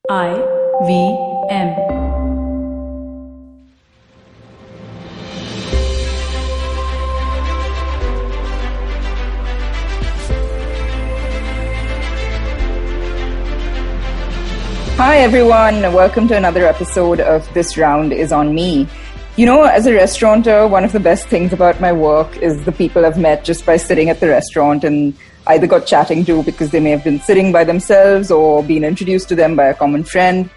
IVM. Hi everyone, welcome to another episode of This Round is on Me. You know, as a restaurateur, one of the best things about my work is the people I've met just by sitting at the restaurant and either got chatting to because they may have been sitting by themselves or been introduced to them by a common friend.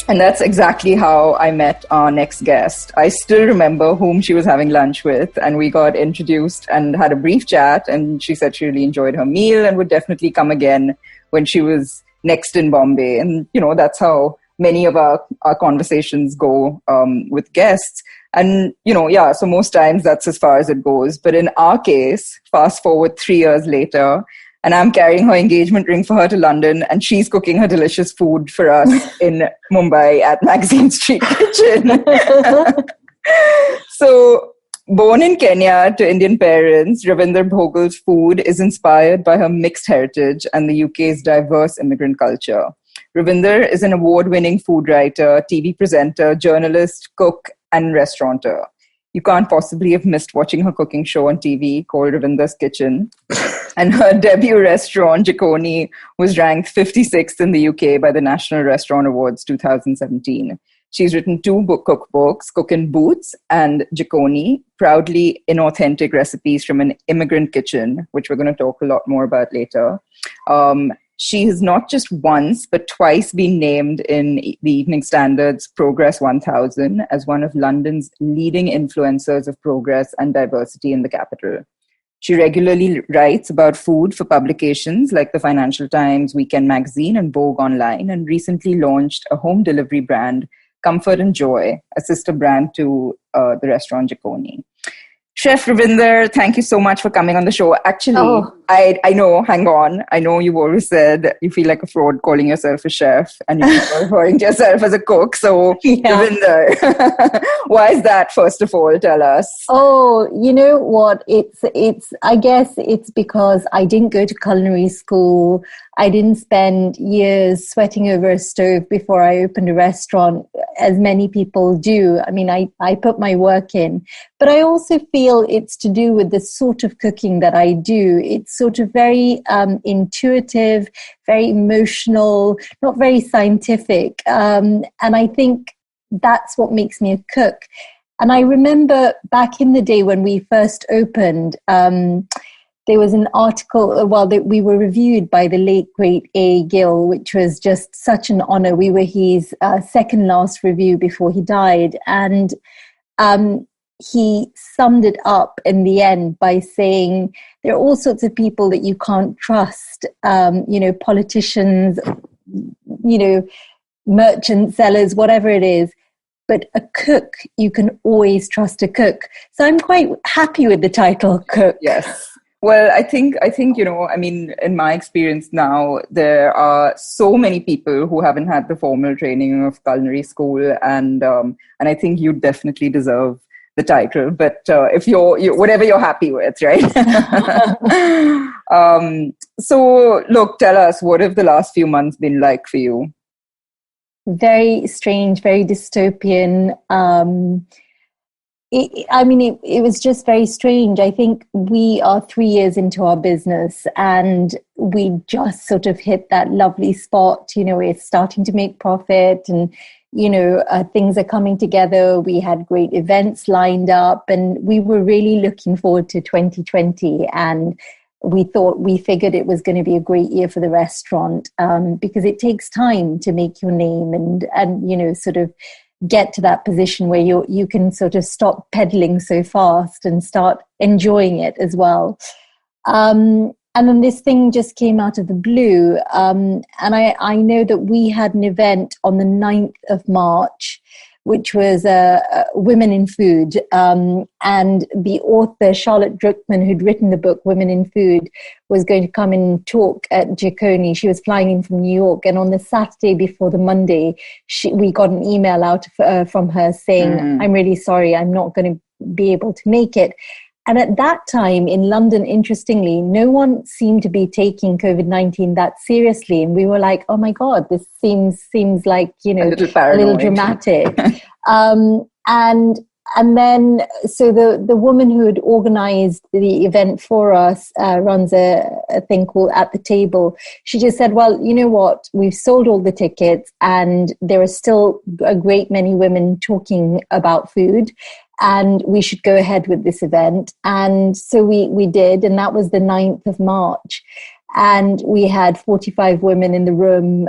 And that's exactly how I met our next guest. I still remember whom she was having lunch with, and we got introduced and had a brief chat, and she said she really enjoyed her meal and would definitely come again when she was next in Bombay. And, you know, that's how many of our conversations go with guests. And, you know, yeah, so most times that's as far as it goes. But in our case, fast forward 3 years later, and I'm carrying her engagement ring for her to London, and she's cooking her delicious food for us in Mumbai at Magazine Street Kitchen. So, born in Kenya to Indian parents, Ravinder Bhogal's food is inspired by her mixed heritage and the UK's diverse immigrant culture. Ravinder is an award-winning food writer, TV presenter, journalist, cook, and restaurateur. You can't possibly have missed watching her cooking show on TV called Ravinder's Kitchen. And her debut restaurant, Jikoni, was ranked 56th in the UK by the National Restaurant Awards 2017. She's written 2 cookbooks, Cook in Boots and Jikoni, proudly inauthentic recipes from an immigrant kitchen, which we're going to talk a lot more about later. She has not just once, but twice been named in the Evening Standard's Progress 1000 as one of London's leading influencers of progress and diversity in the capital. She regularly writes about food for publications like the Financial Times, Weekend Magazine, and Vogue Online, and recently launched a home delivery brand, Comfort and Joy, a sister brand to the restaurant Jikoni. Chef Ravinder, thank you so much for coming on the show. Actually, I know, hang on. I know you've always said you feel like a fraud calling yourself a chef and you're referring to yourself as a cook. So, yeah. Ravinder, why is that, first of all? Tell us. Oh, you know what? I guess it's because I didn't go to culinary school. I didn't spend years sweating over a stove before I opened a restaurant, as many people do. I mean, I put my work in. But I also feel it's to do with the sort of cooking that I do. It's sort of very intuitive, very emotional, not very scientific. And I think that's what makes me a cook. And I remember back in the day when we first opened, there was an article, we were reviewed by the late, great A. Gill, which was just such an honor. We were his second last review before he died. And he summed it up in the end by saying, there are all sorts of people that you can't trust, politicians, merchant sellers, whatever it is. But a cook, you can always trust a cook. So I'm quite happy with the title cook. Yes. Well, I think, in my experience now, there are so many people who haven't had the formal training of culinary school, and I think you definitely deserve the title. But if you're whatever you're happy with, right? So, look, tell us, what have the last few months been like for you? Very strange, very dystopian. It was just very strange. I think we are 3 years into our business and we just sort of hit that lovely spot. You know, we're starting to make profit and, things are coming together. We had great events lined up and we were really looking forward to 2020. And we figured it was going to be a great year for the restaurant because it takes time to make your name and sort of get to that position where you can sort of stop pedaling so fast and start enjoying it as well. And then this thing just came out of the blue. And I know that we had an event on the 9th of March, which was Women in Food. And the author, Charlotte Druckmann, who'd written the book Women in Food, was going to come and talk at Jikoni. She was flying in from New York. And on the Saturday before the Monday, we got an email out from her saying, I'm really sorry, I'm not going to be able to make it. And at that time in London, interestingly, no one seemed to be taking COVID-19 that seriously. And we were like, oh my God, this seems like, a little a paranoid. little dramatic. And then, so the woman who had organized the event for us runs a thing called At the Table. She just said, well, you know what? We've sold all the tickets and there are still a great many women talking about food, and we should go ahead with this event. And so we did, and that was the 9th of March. And we had 45 women in the room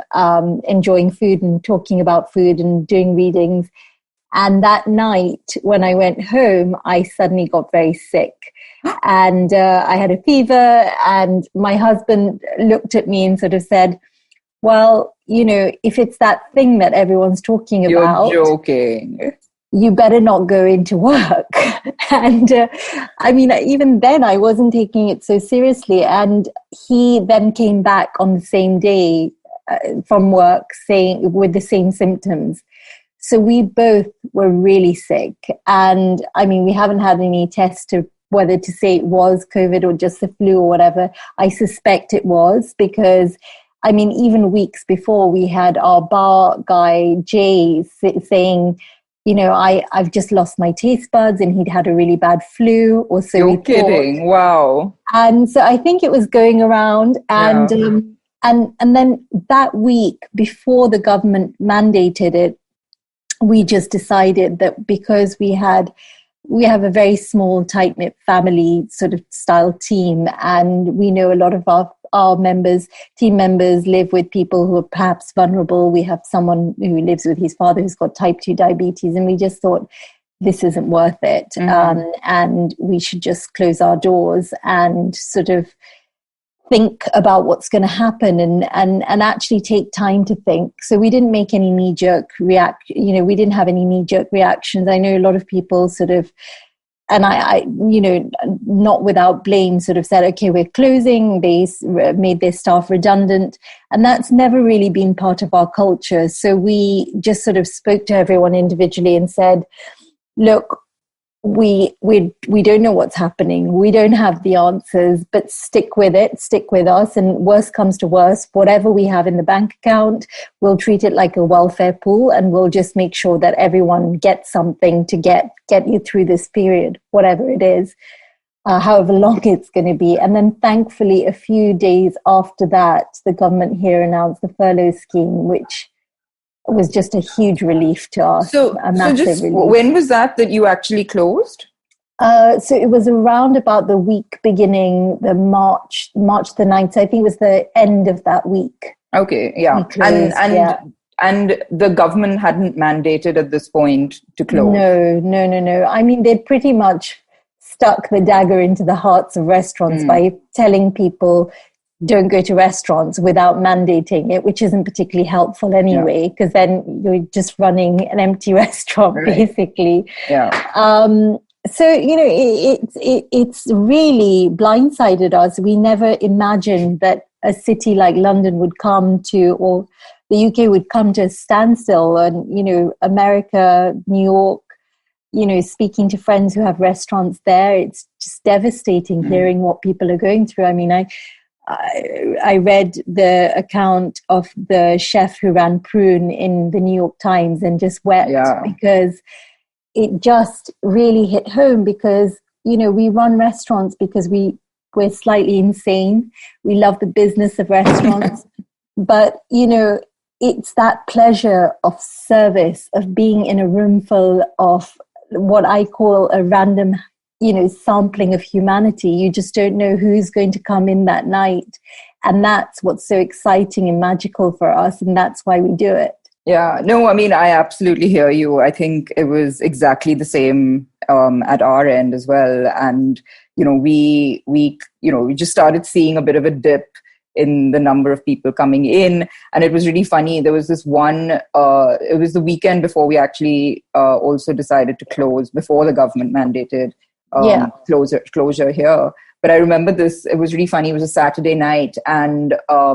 enjoying food and talking about food and doing readings. And that night, when I went home, I suddenly got very sick. And I had a fever, and my husband looked at me and sort of said, well, if it's that thing that everyone's talking about... You're joking. You better not go into work. And even then I wasn't taking it so seriously. And he then came back on the same day from work with the same symptoms. So we both were really sick. And we haven't had any tests to whether to say it was COVID or just the flu or whatever. I suspect it was, because even weeks before, we had our bar guy, Jay, saying, I've just lost my taste buds, and he'd had a really bad flu, or so we thought. You're kidding. Wow. And so I think it was going around, and Yeah. and then that week before the government mandated it, we just decided that because we have a very small, tight-knit family sort of style team, and we know a lot of our team members live with people who are perhaps vulnerable. We have someone who lives with his father who's got type 2 diabetes, and we just thought this isn't worth it. Mm-hmm. And we should just close our doors and sort of think about what's going to happen and actually take time to think. So we didn't make any knee-jerk we didn't have any knee-jerk reactions. I know a lot of people sort of, and I not without blame, sort of said, okay, we're closing. They made their staff redundant. And that's never really been part of our culture. So we just sort of spoke to everyone individually and said, look, we don't know what's happening. We don't have the answers, but stick with it, stick with us. And worst comes to worst, whatever we have in the bank account, we'll treat it like a welfare pool, and we'll just make sure that everyone gets something to get you through this period, whatever it is, however long it's going to be. And then thankfully, a few days after that, the government here announced the furlough scheme, which was just a huge relief to us. So just relief. When was that you actually closed? So it was around about the week beginning the March the 9th. So I think it was the end of that week. Okay, yeah. Closed, and the government hadn't mandated at this point to close. No. They'd pretty much stuck the dagger into the hearts of restaurants by telling people, don't go to restaurants, without mandating it, which isn't particularly helpful anyway, because then you're just running an empty restaurant, basically. Yeah. So, it's really blindsided us. We never imagined that a city like London would come to, or the UK would come to a standstill. And, America, New York, speaking to friends who have restaurants there, it's just devastating hearing what people are going through. I read the account of the chef who ran Prune in the New York Times and just wept because it just really hit home, because, we run restaurants because we're slightly insane. We love the business of restaurants, but, it's that pleasure of service, of being in a room full of what I call a random sampling of humanity. You just don't know who's going to come in that night. And that's what's so exciting and magical for us. And that's why we do it. Yeah, no, I absolutely hear you. I think it was exactly the same at our end as well. And, we just started seeing a bit of a dip in the number of people coming in. And it was really funny. There was this one, it was the weekend before we actually also decided to close, before the government mandated closure here. But I remember this, it was really funny. It was a Saturday night, and a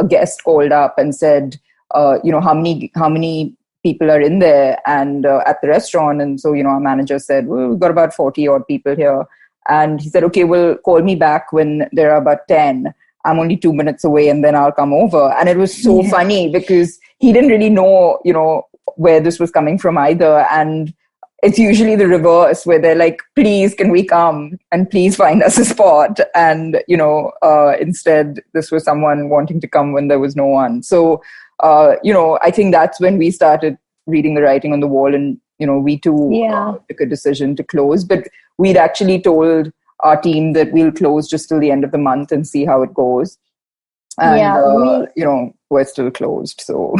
guest called up and said, how many people are in there and at the restaurant. And so, our manager said, well, we've got about 40 odd people here. And he said, okay, well, call me back when there are about 10. I'm only 2 minutes away and then I'll come over. And it was so funny because he didn't really know, where this was coming from either. And it's usually the reverse where they're like, please, can we come and please find us a spot? And, instead, this was someone wanting to come when there was no one. So, I think that's when we started reading the writing on the wall, and, we too took a decision to close. But we'd actually told our team that we'll close just till the end of the month and see how it goes. And, we're still closed. So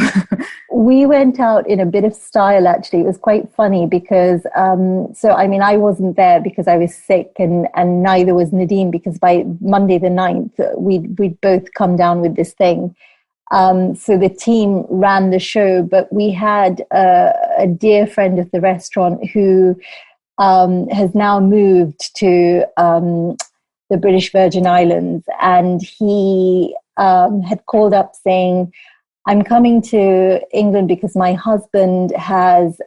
we went out in a bit of style, actually. It was quite funny because, I wasn't there because I was sick, and neither was Nadine, because by Monday the 9th, we'd both come down with this thing. So the team ran the show, but we had a dear friend of the restaurant who has now moved to the British Virgin Islands, and he had called up saying, I'm coming to England because my husband has,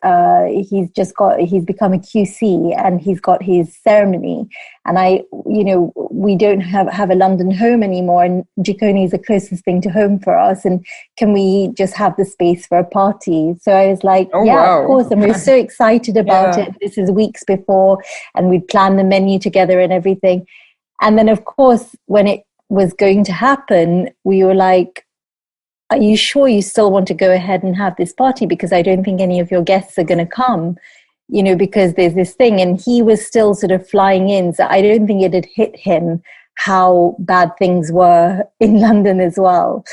he's become a QC and he's got his ceremony. And we don't have a London home anymore. And Jikoni is the closest thing to home for us. And can we just have the space for a party? So I was like, wow. Of course. And we were so excited about it. This is weeks before, and we'd planned the menu together and everything. And then, of course, when it was going to happen, we were like, are you sure you still want to go ahead and have this party? Because I don't think any of your guests are going to come, because there's this thing. And he was still sort of flying in. So I don't think it had hit him how bad things were in London as well.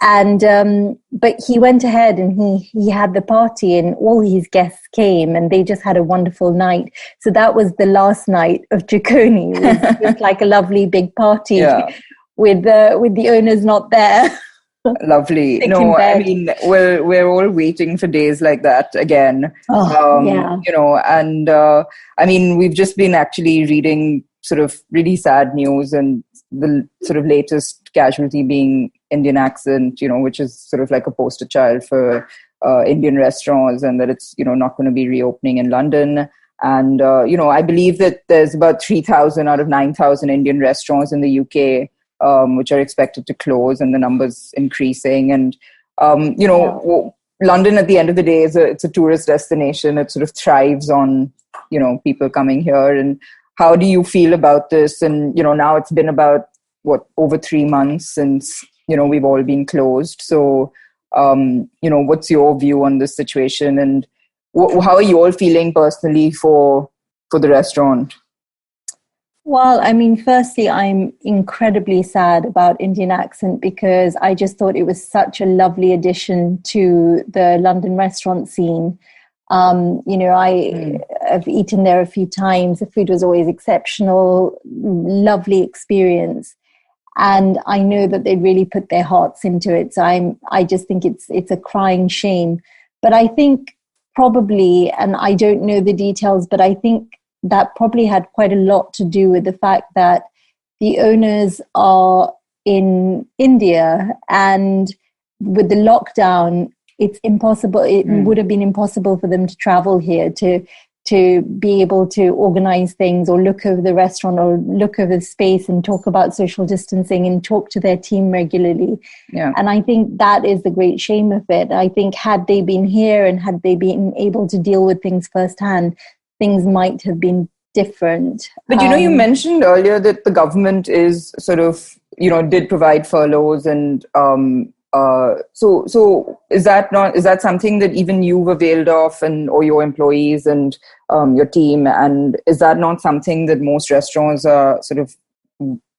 And, but he went ahead and he had the party, and all his guests came, and they just had a wonderful night. So that was the last night of Jikoni. It was just like a lovely big party with the owners not there. Lovely. No, I mean, we're all waiting for days like that again. I mean, we've just been actually reading sort of really sad news, and the sort of latest casualty being Indian accent, which is sort of like a poster child for Indian restaurants, and that it's, not going to be reopening in London. And, I believe that there's about 3,000 out of 9,000 Indian restaurants in the UK which are expected to close, and the numbers increasing. And, London at the end of the day it's a tourist destination. It sort of thrives on, people coming here. And how do you feel about this? And, now it's been about, over 3 months since, we've all been closed. So, what's your view on this situation? And how are you all feeling personally for the restaurant? Well, I mean, firstly, I'm incredibly sad about Indian accent, because I just thought it was such a lovely addition to the London restaurant scene. I've eaten there a few times. The food was always exceptional, lovely experience. And I know that they really put their hearts into it. So I just think it's a crying shame. But I think probably, and I don't know the details, but I think that probably had quite a lot to do with the fact that the owners are in India, and with the lockdown, it's impossible. It would have been impossible for them to travel here to be able to organize things or look over the restaurant or look over the space and talk about social distancing and talk to their team regularly. Yeah. And I think that is the great shame of it. I think had they been here and had they been able to deal with things firsthand, things might have bis different. But you mentioned earlier that the government is sort of, did provide furloughs, and so is that something that even you've availed of, or your employees and your team? And is that not something that most restaurants are sort of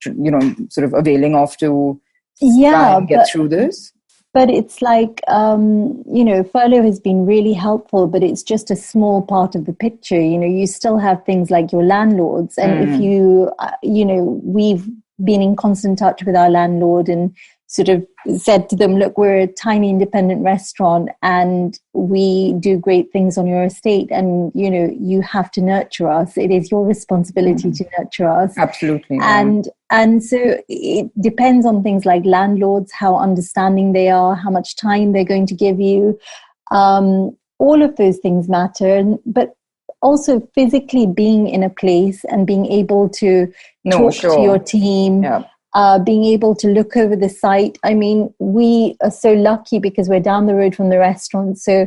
availing of to try and get through this? But it's like, furlough has been really helpful, but it's just a small part of the picture. You still have things like your landlords. And if you, we've been in constant touch with our landlord and sort of said to them, look, we're a tiny independent restaurant and we do great things on your estate, and you have to nurture us. It is your responsibility to nurture us. Absolutely. Yeah. And so it depends on things like landlords, how understanding they are, how much time they're going to give you. All of those things matter. But also physically being in a place and being able to talk to your team, being able to look over the site. I mean, we are so lucky because we're down the road from the restaurant. So,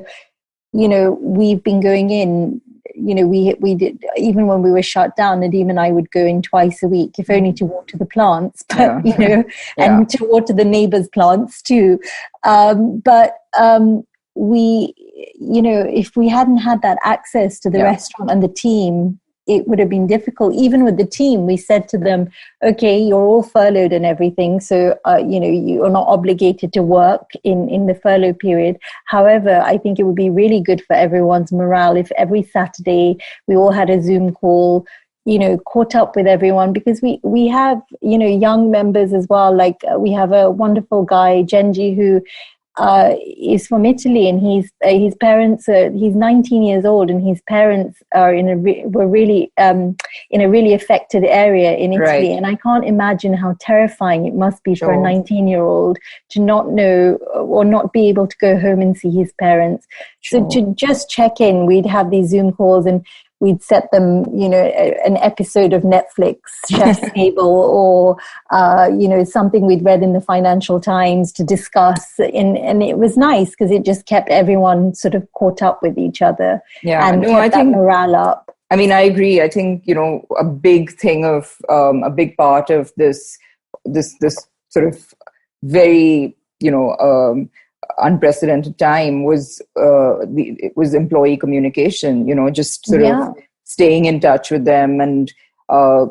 we've been going in, we did, even when we were shut down, Nadeem and I would go in twice a week, if only to water the plants, but, and to water the neighbors' plants too. We, if we hadn't had that access to the restaurant and the team, it would have been difficult. Even with the team, we said to them, okay, you're all furloughed and everything. So, you are not obligated to work in the furlough period. However, I think it would be really good for everyone's morale if every Saturday we all had a Zoom call, caught up with everyone, because we have, young members as well. Like we have a wonderful guy, Genji, who is from Italy, and his parents he's 19 years old, and his parents are were really in a really affected area in Italy, and I can't imagine how terrifying it must be for a 19-year-old to not know or not be able to go home and see his parents. So to just check in, we'd have these Zoom calls, and we'd set them, an episode of Netflix, Chef's Table, or, something we'd read in the Financial Times to discuss. And it was nice because it just kept everyone sort of caught up with each other and kept that morale up. I mean, I agree. I think, a big thing of, a big part of this sort of very, unprecedented time was it was employee communication, just sort of staying in touch with them and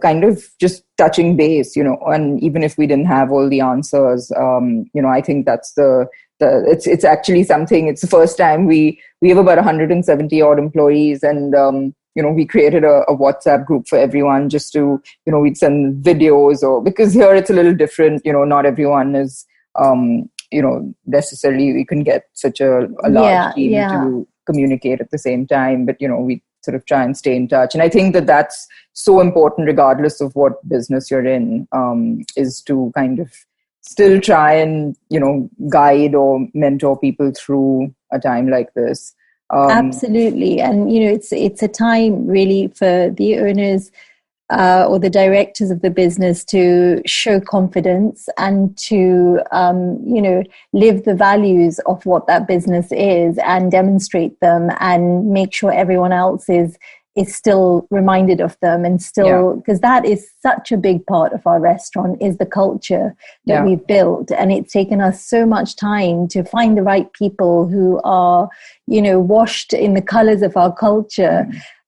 kind of just touching base, and even if we didn't have all the answers, I think that's it's actually something. It's the first time we have about 170 odd employees, and we created a WhatsApp group for everyone just to, we'd send videos, or because here it's a little different, not everyone is necessarily we can get such a large team to communicate at the same time, but we sort of try and stay in touch. And I think that that's so important regardless of what business you're in, is to kind of still try and guide or mentor people through a time like this. Absolutely. And it's a time really for the owners or the directors of the business to show confidence and to, live the values of what that business is and demonstrate them and make sure everyone else is still reminded of them, and still, because that is such a big part of our restaurant, is the culture that we've built. And it's taken us so much time to find the right people who are, washed in the colors of our culture.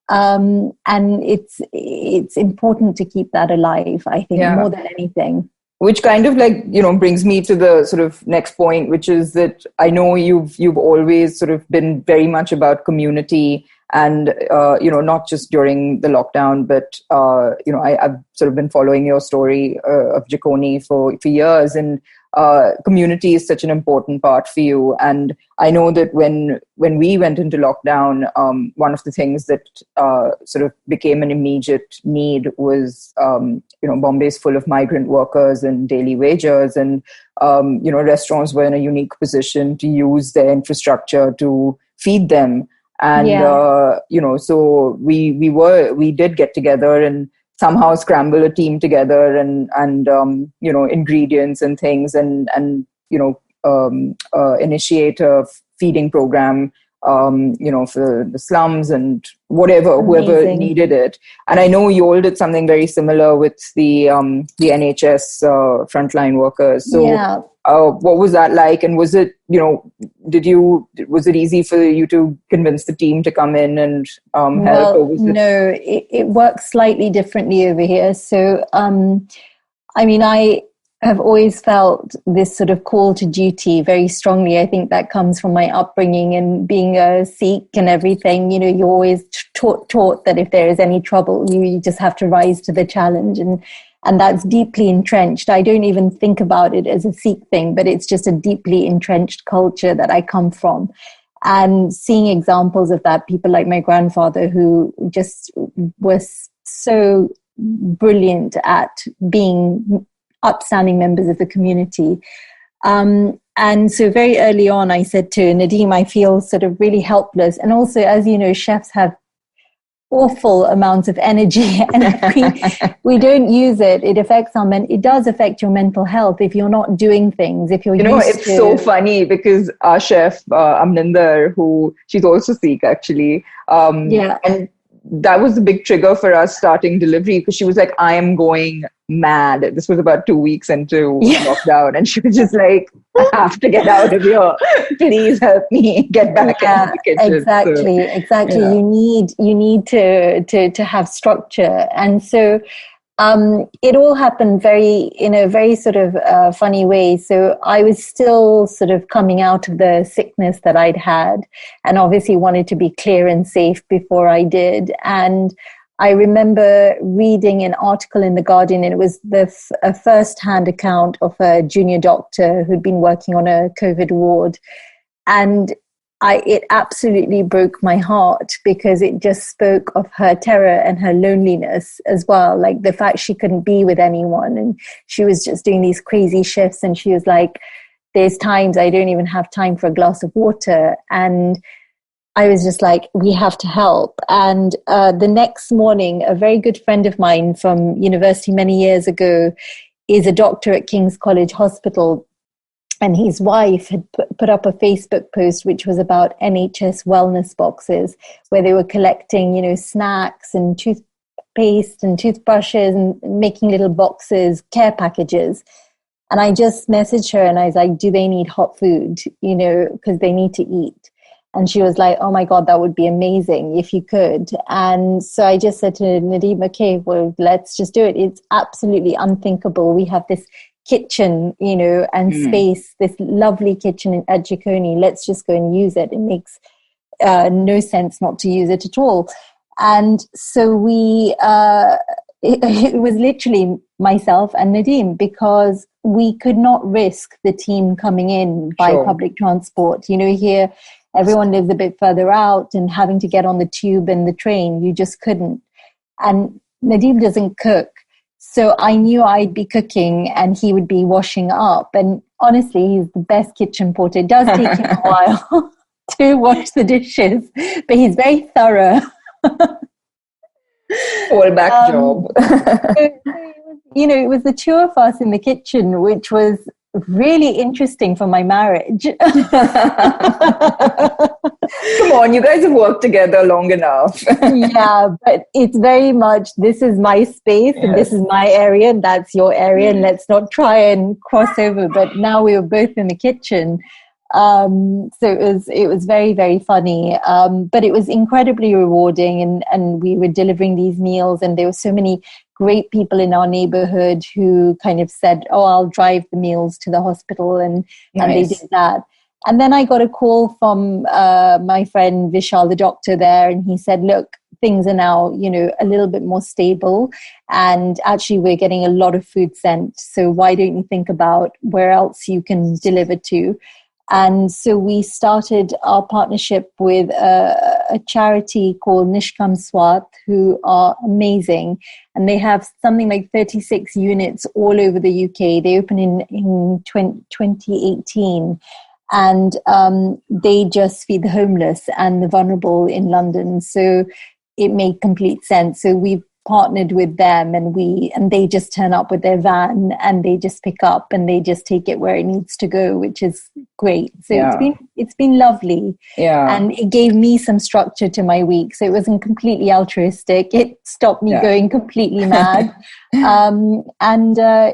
And it's important to keep that alive, I think, more than anything. Which kind of brings me to the sort of next point, which is that I know you've always sort of been very much about community, and not just during the lockdown, but I've sort of been following your story of Jikoni for years, and community is such an important part for you. And I know that when we went into lockdown, one of the things that sort of became an immediate need was, Bombay is full of migrant workers and daily wagers, and, restaurants were in a unique position to use their infrastructure to feed them. And, so we did get together and somehow scramble a team together and ingredients and things and initiate a feeding program, for the slums and whoever needed it. And I know you all did something very similar with the NHS frontline workers. So what was that like? And was it, was it easy for you to convince the team to come in and help? Or was no, it works slightly differently over here. So, I have always felt this sort of call to duty very strongly. I think that comes from my upbringing and being a Sikh and everything. You're always taught that if there is any trouble, you just have to rise to the challenge. And that's deeply entrenched. I don't even think about it as a Sikh thing, but it's just a deeply entrenched culture that I come from. And seeing examples of that, people like my grandfather, who just was so brilliant at being upstanding members of the community. And so very early on, I said to Nadeem, I feel sort of really helpless. And also, as you know, chefs have awful amounts of energy, and if we don't use it, it affects it does affect your mental health if you're not doing things, if you're it's so funny because our chef Amninder, who she's also Sikh actually, and that was the big trigger for us starting delivery, because she was like, I am going mad. This was about 2 weeks into lockdown, and she was just like, I have to get out of here. Please help me get back into the kitchen. Exactly. Yeah. You need to have structure. And so it all happened in a very sort of funny way. So I was still sort of coming out of the sickness that I'd had, and obviously wanted to be clear and safe before I did. And I remember reading an article in The Guardian, and it was a first-hand account of a junior doctor who'd been working on a COVID ward. And it absolutely broke my heart, because it just spoke of her terror and her loneliness as well. Like the fact she couldn't be with anyone, and she was just doing these crazy shifts. And she was like, there's times I don't even have time for a glass of water. And I was just like, we have to help. And the next morning, a very good friend of mine from university many years ago is a doctor at King's College Hospital. And his wife had put up a Facebook post, which was about NHS wellness boxes, where they were collecting, snacks and toothpaste and toothbrushes and making little boxes, care packages. And I just messaged her and I was like, do they need hot food? Because they need to eat. And she was like, oh my God, that would be amazing if you could. And so I just said to Nadeem, okay, well, let's just do it. It's absolutely unthinkable. We have this kitchen, and space, this lovely kitchen at Jikoni. Let's just go and use it. It makes no sense not to use it at all. And so it was literally myself and Nadeem, because we could not risk the team coming in by public transport. Here, everyone lives a bit further out, and having to get on the tube and the train, you just couldn't. And Nadeem doesn't cook. So I knew I'd be cooking and he would be washing up. And honestly, he's the best kitchen porter. It does take him a while to wash the dishes, but he's very thorough. Fallback job. It was the two of us in the kitchen, which was really interesting for my marriage. Come on, you guys have worked together long enough. Yeah, but it's very much, this is my space and this is my area and that's your area, and let's not try and cross over. But now we were both in the kitchen. So it was very, very funny. But it was incredibly rewarding, and we were delivering these meals, and there were so many great people in our neighborhood who kind of said, oh, I'll drive the meals to the hospital, and they did that. And then I got a call from my friend Vishal, the doctor there, and he said, look, things are now, a little bit more stable, and actually we're getting a lot of food sent. So why don't you think about where else you can deliver to? And so we started our partnership with a charity called Nishkam Swat, who are amazing. And they have something like 36 units all over the UK. They opened in 2018. And they just feed the homeless and the vulnerable in London. So it made complete sense. So we've partnered with them, and they just turn up with their van, and they just pick up and they just take it where it needs to go, which is great. So it's been lovely. Yeah. And it gave me some structure to my week. So it wasn't completely altruistic. It stopped me going completely mad. And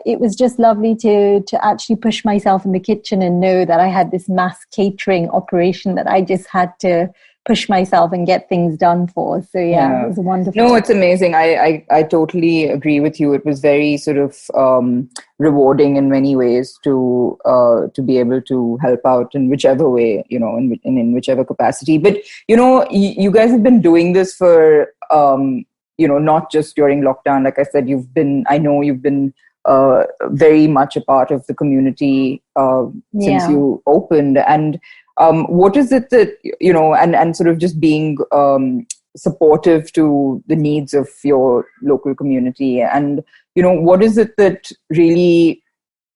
it was just lovely to actually push myself in the kitchen and know that I had this mass catering operation that I just had to push myself and get things done for. So it was wonderful. No, it's amazing. I totally agree with you. It was very sort of rewarding in many ways to be able to help out in whichever way, in whichever capacity. But you guys have been doing this for not just during lockdown. Like I said, I know you've been very much a part of the community since you opened. And what is it that, and sort of just being supportive to the needs of your local community, and, what is it that really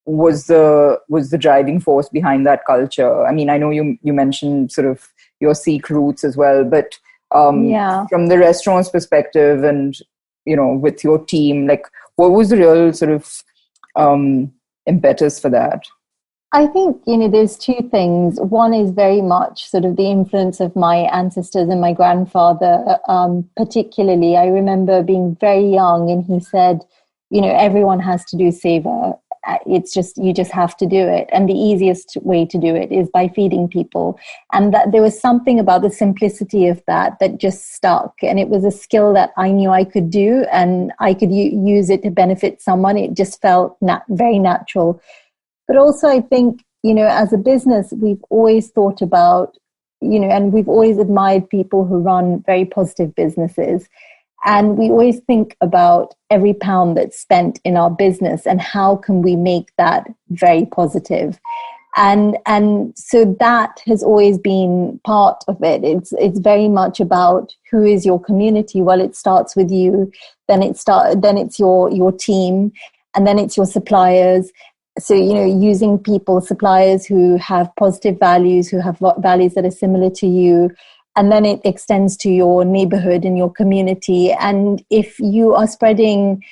was the driving force behind that culture? I mean, I know you mentioned sort of your Sikh roots as well, but from the restaurant's perspective and, with your team, like what was the real sort of impetus for that? I think, there's two things. One is very much sort of the influence of my ancestors and my grandfather, particularly. I remember being very young and he said, everyone has to do savor. It's just, you just have to do it. And the easiest way to do it is by feeding people. And that there was something about the simplicity of that just stuck. And it was a skill that I knew I could do and I could use it to benefit someone. It just felt very natural. But also, I think, as a business, we've always thought about, and we've always admired people who run very positive businesses. And we always think about every pound that's spent in our business and how can we make that very positive. And so that has always been part of it. It's very much about who is your community. Well, it starts with you, then it's your team, and then it's your suppliers. So, using suppliers who have positive values, who have values that are similar to you, and then it extends to your neighborhood and your community. And if you are spreading,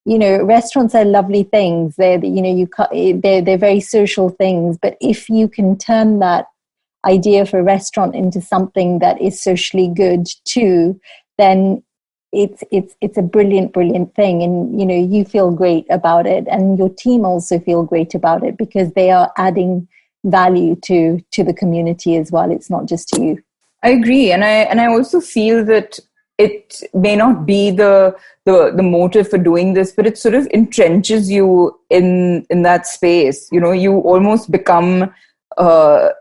restaurants are lovely things. They're very social things. But if you can turn that idea for a restaurant into something that is socially good too, then it's a brilliant thing, and you feel great about it, and your team also feel great about it because they are adding value to the community as well. It's not just to you. I agree, and I also feel that it may not be the motive for doing this, but it sort of entrenches you in that space. You almost become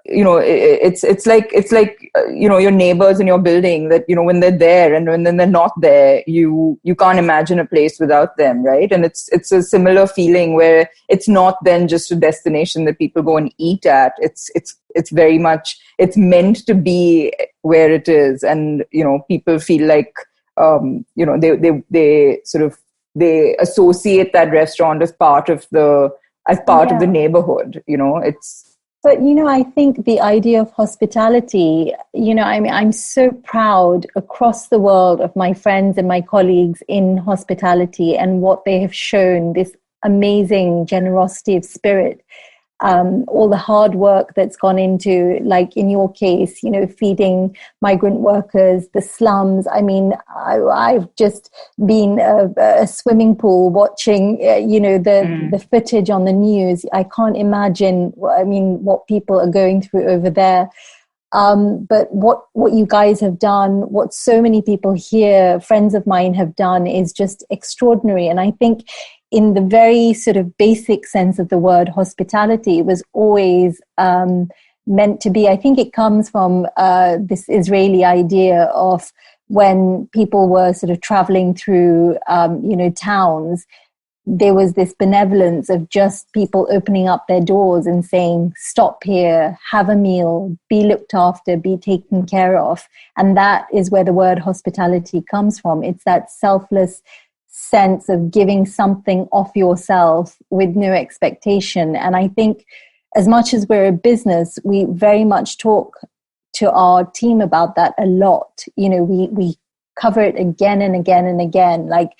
it's like your neighbors in your building that when they're there and when they're not there, you can't imagine a place without them, right? And it's a similar feeling where it's not then just a destination that people go and eat at. It's very much, it's meant to be where it is, and people feel like they associate that restaurant as part of the neighborhood. But, I think the idea of hospitality, I'm so proud across the world of my friends and my colleagues in hospitality and what they have shown, this amazing generosity of spirit, all the hard work that's gone into, like in your case, feeding migrant workers, the slums. I mean, I've just been a swimming pool watching, the footage on the news. I can't imagine, what people are going through over there. But what you guys have done, what so many people here, friends of mine, have done is just extraordinary. And I think in the very sort of basic sense of the word, hospitality was always meant to be. I think it comes from this Israeli idea of when people were sort of traveling through, towns, there was this benevolence of just people opening up their doors and saying, stop here, have a meal, be looked after, be taken care of. And that is where the word hospitality comes from. It's that selfless sense of giving something of yourself with no expectation. And I think as much as we're a business, we very much talk to our team about that a lot. We cover it again and again and again. Like,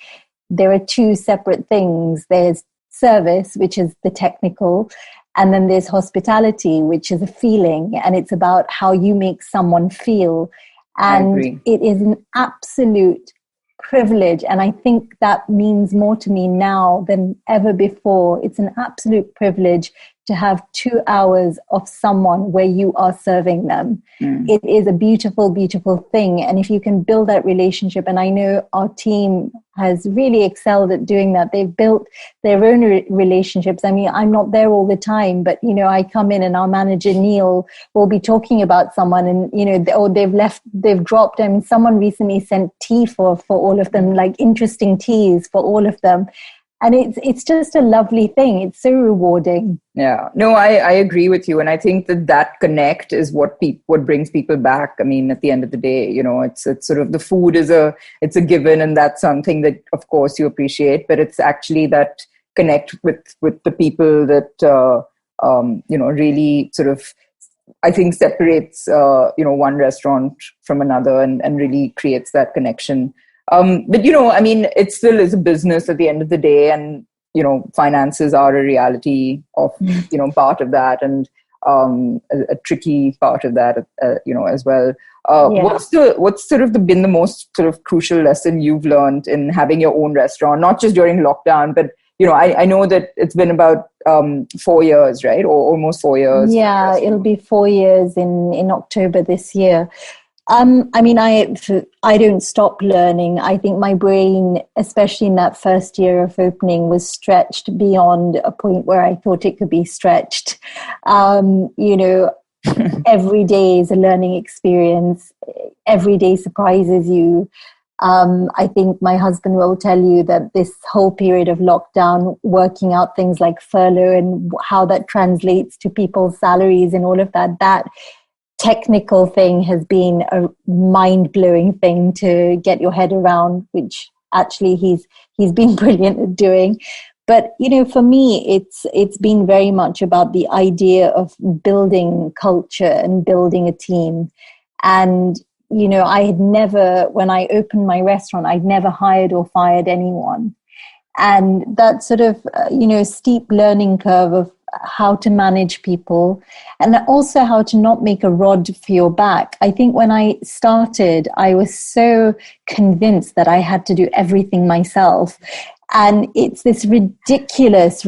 there are two separate things. There's service, which is the technical, and then there's hospitality, which is a feeling, and it's about how you make someone feel. And it is an absolute privilege, and I think that means more to me now than ever before. It's an absolute privilege to have 2 hours of someone where you are serving them. It is a beautiful, beautiful thing. And if you can build that relationship, and I know our team has really excelled at doing that. They've built their own relationships. I mean, I'm not there all the time, but, I come in and our manager, Neil, will be talking about someone and, or they've dropped. I mean, someone recently sent tea for all of them, like interesting teas for all of them. And it's just a lovely thing. It's so rewarding. Yeah, no, I agree with you. And I think that connect is what brings people back. I mean, at the end of the day, it's sort of the food it's a given, and that's something that, of course, you appreciate. But it's actually that connect with the people that, really sort of I think separates, one restaurant from another and really creates that connection. But, I mean, it still is a business at the end of the day, and, finances are a reality of, part of that, and a tricky part of that, as well. What's sort of been the most sort of crucial lesson you've learned in having your own restaurant, not just during lockdown, but I know that it's been about 4 years, right? Or almost 4 years. Yeah, it'll be 4 years in October this year. I mean, I don't stop learning. I think my brain, especially in that first year of opening, was stretched beyond a point where I thought it could be stretched. Every day is a learning experience. Every day surprises you. I think my husband will tell you that this whole period of lockdown, working out things like furlough and how that translates to people's salaries and all of that technical thing has been a mind-blowing thing to get your head around, which actually he's been brilliant at doing. But, for me, it's been very much about the idea of building culture and building a team. And, I had never, when I opened my restaurant, I'd never hired or fired anyone. And that sort of, steep learning curve of how to manage people and also how to not make a rod for your back. I think when I started, I was so convinced that I had to do everything myself. And it's this ridiculous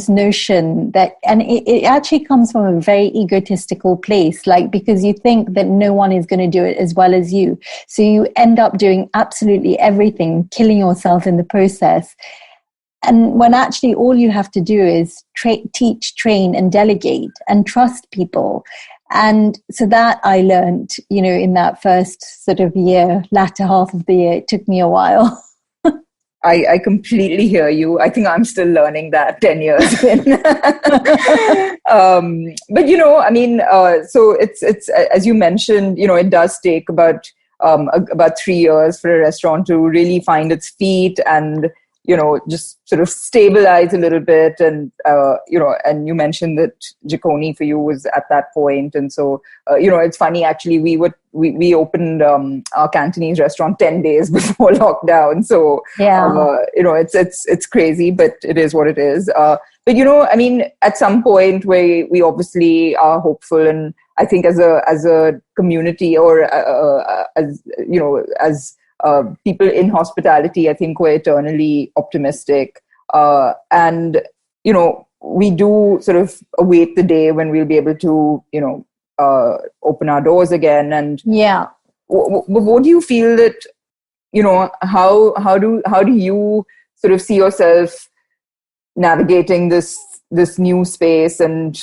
notion that, and it actually comes from a very egotistical place, like, because you think that no one is going to do it as well as you. So you end up doing absolutely everything, killing yourself in the process. And when actually all you have to do is teach, train, and delegate and trust people. And so that I learned, in that first sort of year, latter half of the year. It took me a while. I completely hear you. I think I'm still learning that 10 years in. But, I mean, so it's as you mentioned, it does take about 3 years for a restaurant to really find its feet and, just sort of stabilize a little bit. And, and you mentioned that Jikoni for you was at that point. And so, it's funny, actually, we opened our Cantonese restaurant 10 days before lockdown. So, it's crazy, but it is what it is. But, I mean, at some point we obviously are hopeful. And I think as a community or as people in hospitality, I think we're eternally optimistic. And, we do sort of await the day when we'll be able to, open our doors again. And what do you feel that, how do you sort of see yourself navigating this new space? And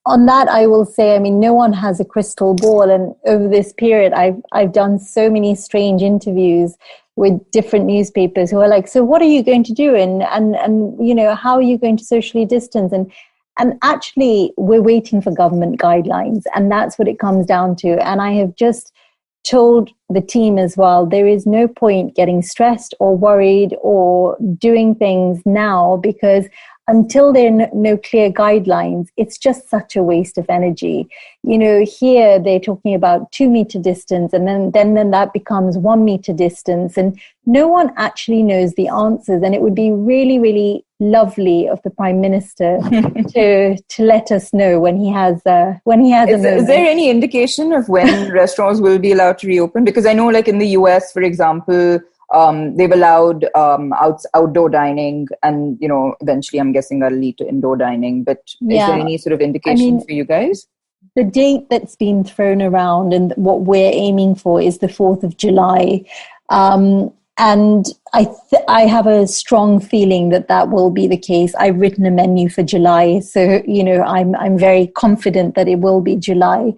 on that, I will say, I mean, no one has a crystal ball. And over this period, I've done so many strange interviews with different newspapers who are like, so what are you going to do? And how are you going to socially distance? And actually, we're waiting for government guidelines. And that's what it comes down to. And I have just told the team as well, there is no point getting stressed or worried or doing things now, because until there are no clear guidelines, it's just such a waste of energy. Here they're talking about 2 meter distance, and then that becomes 1 meter distance, and no one actually knows the answers. And it would be really, really lovely of the Prime Minister to let us know when he has Is there any indication of when restaurants will be allowed to reopen? Because I know, like in the US, for example, they've allowed outdoor dining, and eventually I'm guessing that'll lead to indoor dining. But is there any sort of indication for you guys? The date that's been thrown around and what we're aiming for is the 4th of July. And I have a strong feeling that will be the case. I've written a menu for July, so I'm very confident that it will be July.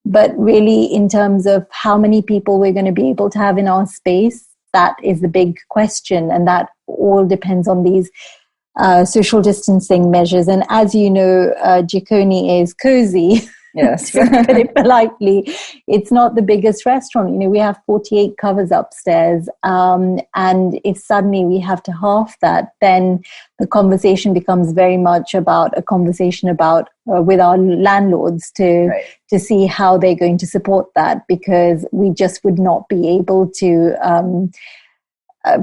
But really, in terms of how many people we're going to be able to have in our space, that is the big question, and that all depends on these social distancing measures. And as you know, Jikoni is cozy. Yes. to put it politely. It's not the biggest restaurant. We have 48 covers upstairs. And if suddenly we have to half that, then the conversation becomes very much about a conversation about with our landlords to see how they're going to support that, because we just would not be able to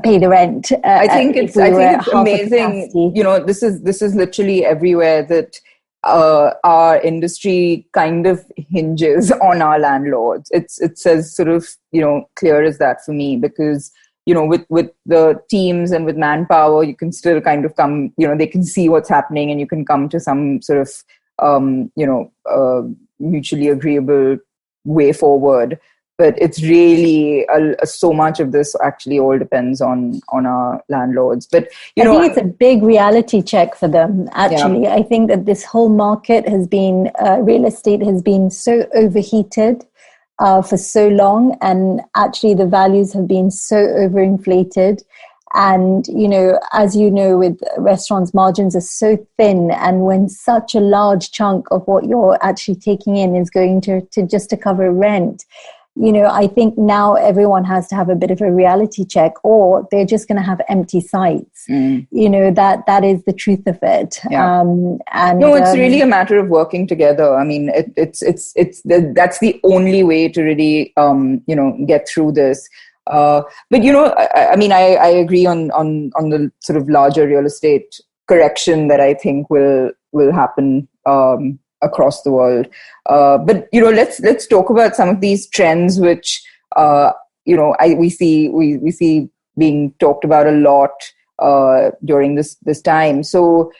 pay the rent. I think it's amazing. This is literally everywhere that our industry kind of hinges on our landlords. It's as sort of clear as that for me, because with the teams and with manpower, you can still kind of come. They can see what's happening, and you can come to some sort of mutually agreeable way forward. But it's really so much of this actually all depends on our landlords. But I think it's a big reality check for them. Actually, yeah. I think that this whole market has been real estate has been so overheated for so long, and actually the values have been so overinflated. And as with restaurants, margins are so thin, and when such a large chunk of what you're actually taking in is going to just to cover rent. I think now everyone has to have a bit of a reality check, or they're just going to have empty sites. That is the truth of it. Yeah. It's really a matter of working together. I mean, that's the only way to really, get through this. But I agree on the sort of larger real estate correction that I think will happen across the world. But let's talk about some of these trends which we see being talked about a lot during this time. So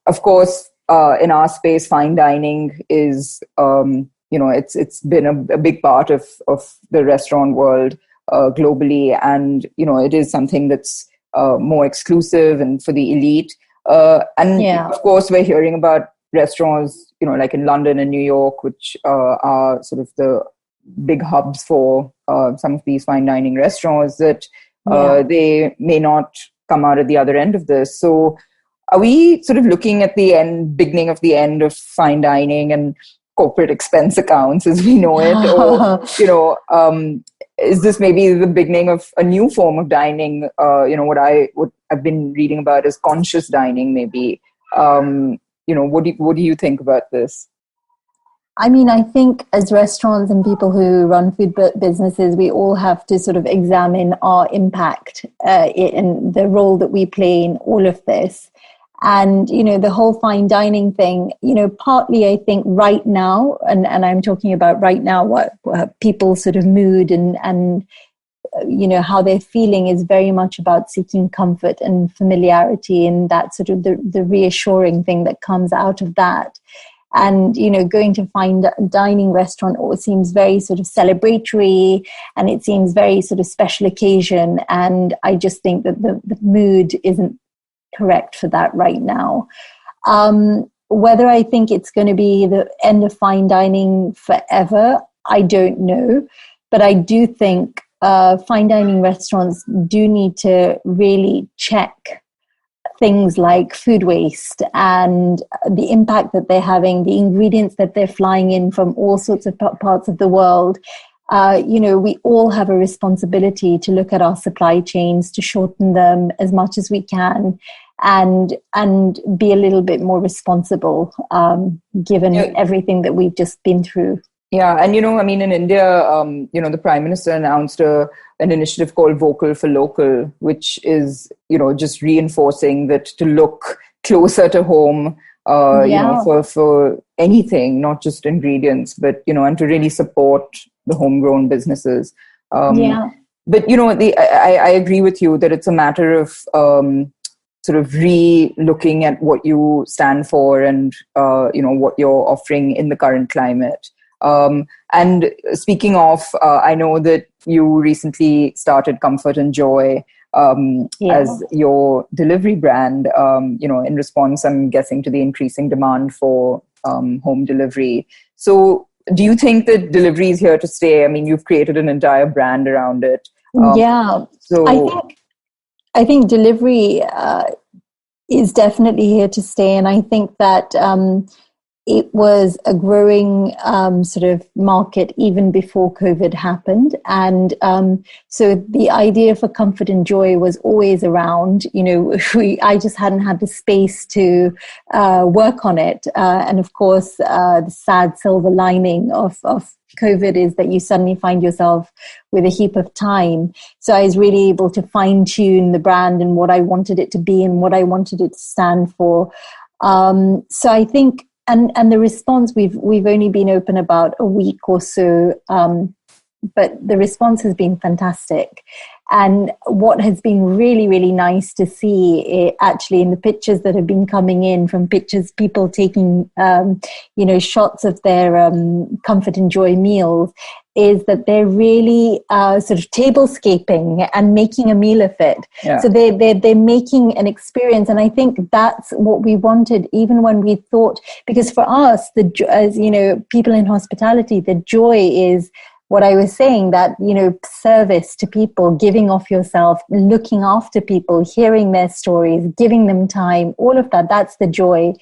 of course in our space, fine dining is it's been a big part of the restaurant world globally, and it is something that's more exclusive and for the elite. Of course we're hearing about restaurants like in London and New York, which are sort of the big hubs for some of these fine dining restaurants, that they may not come out at the other end of this. So are we sort of looking at the beginning of the end of fine dining and corporate expense accounts as we know it? Or, is this maybe the beginning of a new form of dining? What I've been reading about is conscious dining, maybe. What do you think about this? I mean, I think as restaurants and people who run food businesses, we all have to sort of examine our impact in the role that we play in all of this. And, the whole fine dining thing, partly I think right now, and I'm talking about right now, what people's sort of mood and how they're feeling is very much about seeking comfort and familiarity, and that sort of the reassuring thing that comes out of that. And, going to fine dining restaurant seems very sort of celebratory, and it seems very sort of special occasion. And I just think that the mood isn't correct for that right now. Whether I think it's going to be the end of fine dining forever, I don't know. But I do think fine dining restaurants do need to really check things like food waste and the impact that they're having, the ingredients that they're flying in from all sorts of parts of the world. We all have a responsibility to look at our supply chains, to shorten them as much as we can, and be a little bit more responsible, given everything that we've just been through. Yeah, and in India, the Prime Minister announced an initiative called Vocal for Local, which is, just reinforcing that to look closer to home, for anything, not just ingredients, but and to really support the homegrown businesses. But I agree with you that it's a matter of sort of re-looking at what you stand for and what you're offering in the current climate. And speaking of, I know that you recently started Comfort and Joy as your delivery brand, in response, I'm guessing, to the increasing demand for home delivery. So do you think that delivery is here to stay? I mean, you've created an entire brand around it. So I think delivery is definitely here to stay. And I think that it was a growing sort of market even before COVID happened. And so the idea for comfort and joy was always around. I just hadn't had the space to work on it. And of course, the sad silver lining of COVID is that you suddenly find yourself with a heap of time. So I was really able to fine tune the brand and what I wanted it to be and what I wanted it to stand for. So I think, and the response, we've only been open about a week or so, but the response has been fantastic. And what has been really, really nice to see, actually, in the pictures that have been coming in from people taking, shots of their comfort and joy meals, is that they're really sort of tablescaping and making a meal of it. Yeah. So they're making an experience, and I think that's what we wanted. Even when we thought, because for us, as people in hospitality, the joy is what I was saying, that, service to people, giving of yourself, looking after people, hearing their stories, giving them time, all of that, that's the joy.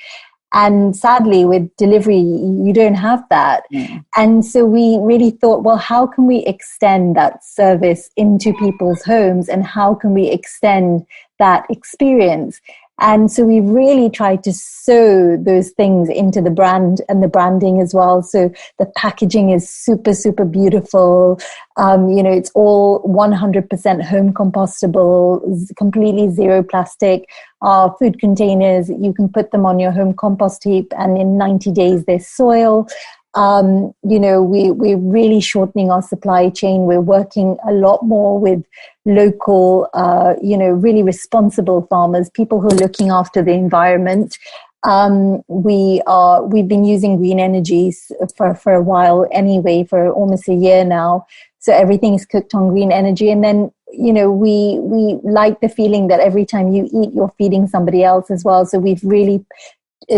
And sadly, with delivery, you don't have that. Mm. And so we really thought, well, how can we extend that service into people's homes, and how can we extend that experience? And so we really tried to sew those things into the brand and the branding as well. So the packaging is super, super beautiful. It's all 100% home compostable, completely zero plastic. Our food containers, you can put them on your home compost heap, and in 90 days there's soil. We're really shortening our supply chain. We're working a lot more with local, really responsible farmers, people who are looking after the environment. We've been using green energies for a while anyway, for almost a year now. So everything is cooked on green energy. And then, we like the feeling that every time you eat, you're feeding somebody else as well. So we've really